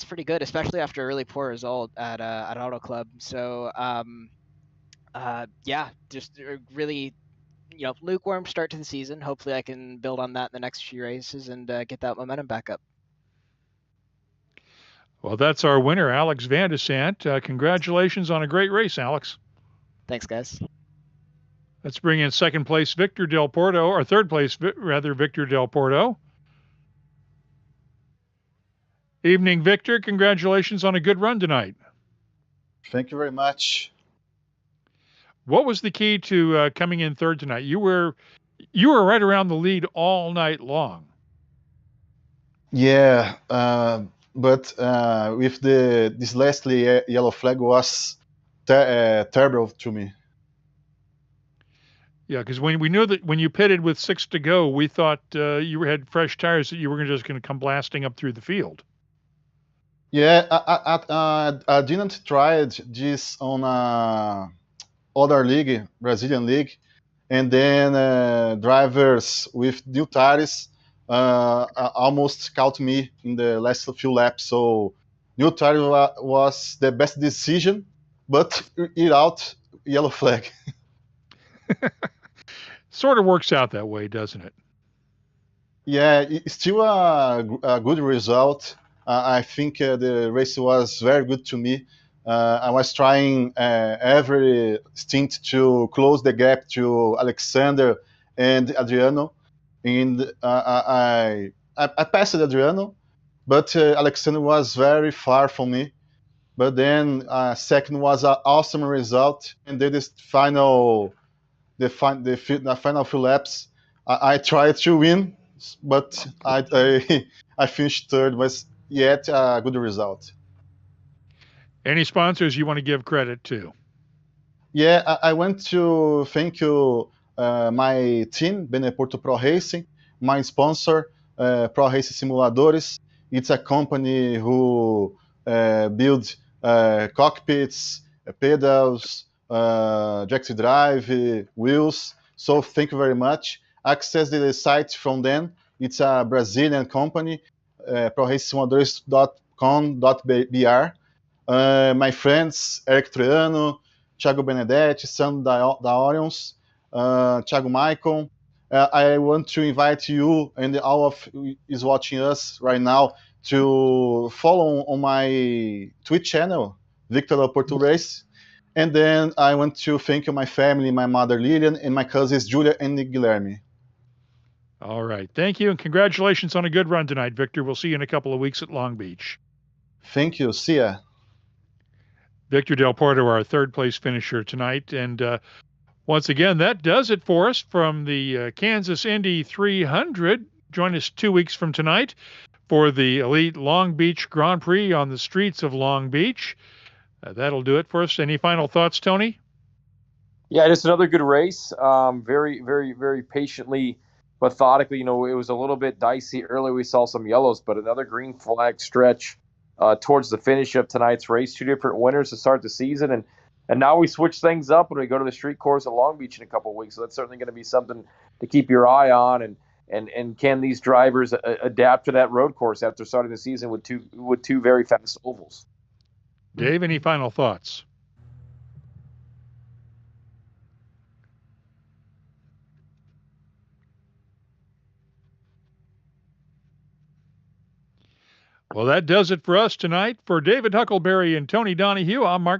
pretty good, especially after a really poor result at Auto Club. So yeah, just a really lukewarm start to the season. Hopefully I can build on that in the next few races and get that momentum back up. Well, that's our winner, Alex Van de Sant. Congratulations on a great race, Alex. Thanks, guys. Let's bring in second place Victor Del Porto, or third place, rather, Victor Del Porto. Evening, Victor. Congratulations on a good run tonight. Thank you very much. What was the key to coming in third tonight? You were right around the lead all night long. Yeah, but with this last yellow flag was terrible to me. Yeah, because when we knew that when you pitted with 6 to go, we thought you had fresh tires that you were just going to come blasting up through the field. Yeah, I didn't try this on other league, Brazilian league, and then drivers with new tires almost caught me in the last few laps. So new tire was the best decision, but without yellow flag. Sort of works out that way, doesn't it? Yeah, it's still a good result. I think the race was very good to me. I was trying every stint to close the gap to Alexander and Adriano, and I passed Adriano, but Alexander was very far from me. But then second was an awesome result, and then the final few laps, I tried to win, but I finished third. Was yet a good result. Any sponsors you want to give credit to? Yeah, I want to thank you, my team, Beneporto Pro Racing, my sponsor, Pro Racing Simuladores. It's a company who builds cockpits, pedals, direct drive, wheels. So thank you very much. Access the site from them. It's a Brazilian company, proracissimuladores.com.br. My friends, Eric Troiano, Thiago Benedetti, Sam Daorions, Thiago Maicon. I want to invite you and all of you is watching us right now to follow on my Twitch channel, Victor Del Porto Race. And then I want to thank my family, my mother Lilian, and my cousins Julia and Guilherme. All right. Thank you, and congratulations on a good run tonight, Victor. We'll see you in a couple of weeks at Long Beach. Thank you. See ya. Victor Del Porto, our third place finisher tonight. And once again, that does it for us from the Kansas Indy 300. Join us 2 weeks from tonight for the Elite Long Beach Grand Prix on the streets of Long Beach. That'll do it for us. Any final thoughts, Tony? Yeah, just another good race. Very, very, very patiently, methodically. It was a little bit dicey early. We saw some yellows, but another green flag stretch towards the finish of tonight's race. 2 different winners to start the season, and And now we switch things up when we go to the street course at Long Beach in a couple of weeks. So that's certainly going to be something to keep your eye on. And can these drivers adapt to that road course after starting the season with two very fast ovals? Dave, any final thoughts? Well, that does it for us tonight. For David Huckleberry and Tony Donahue, I'm Mark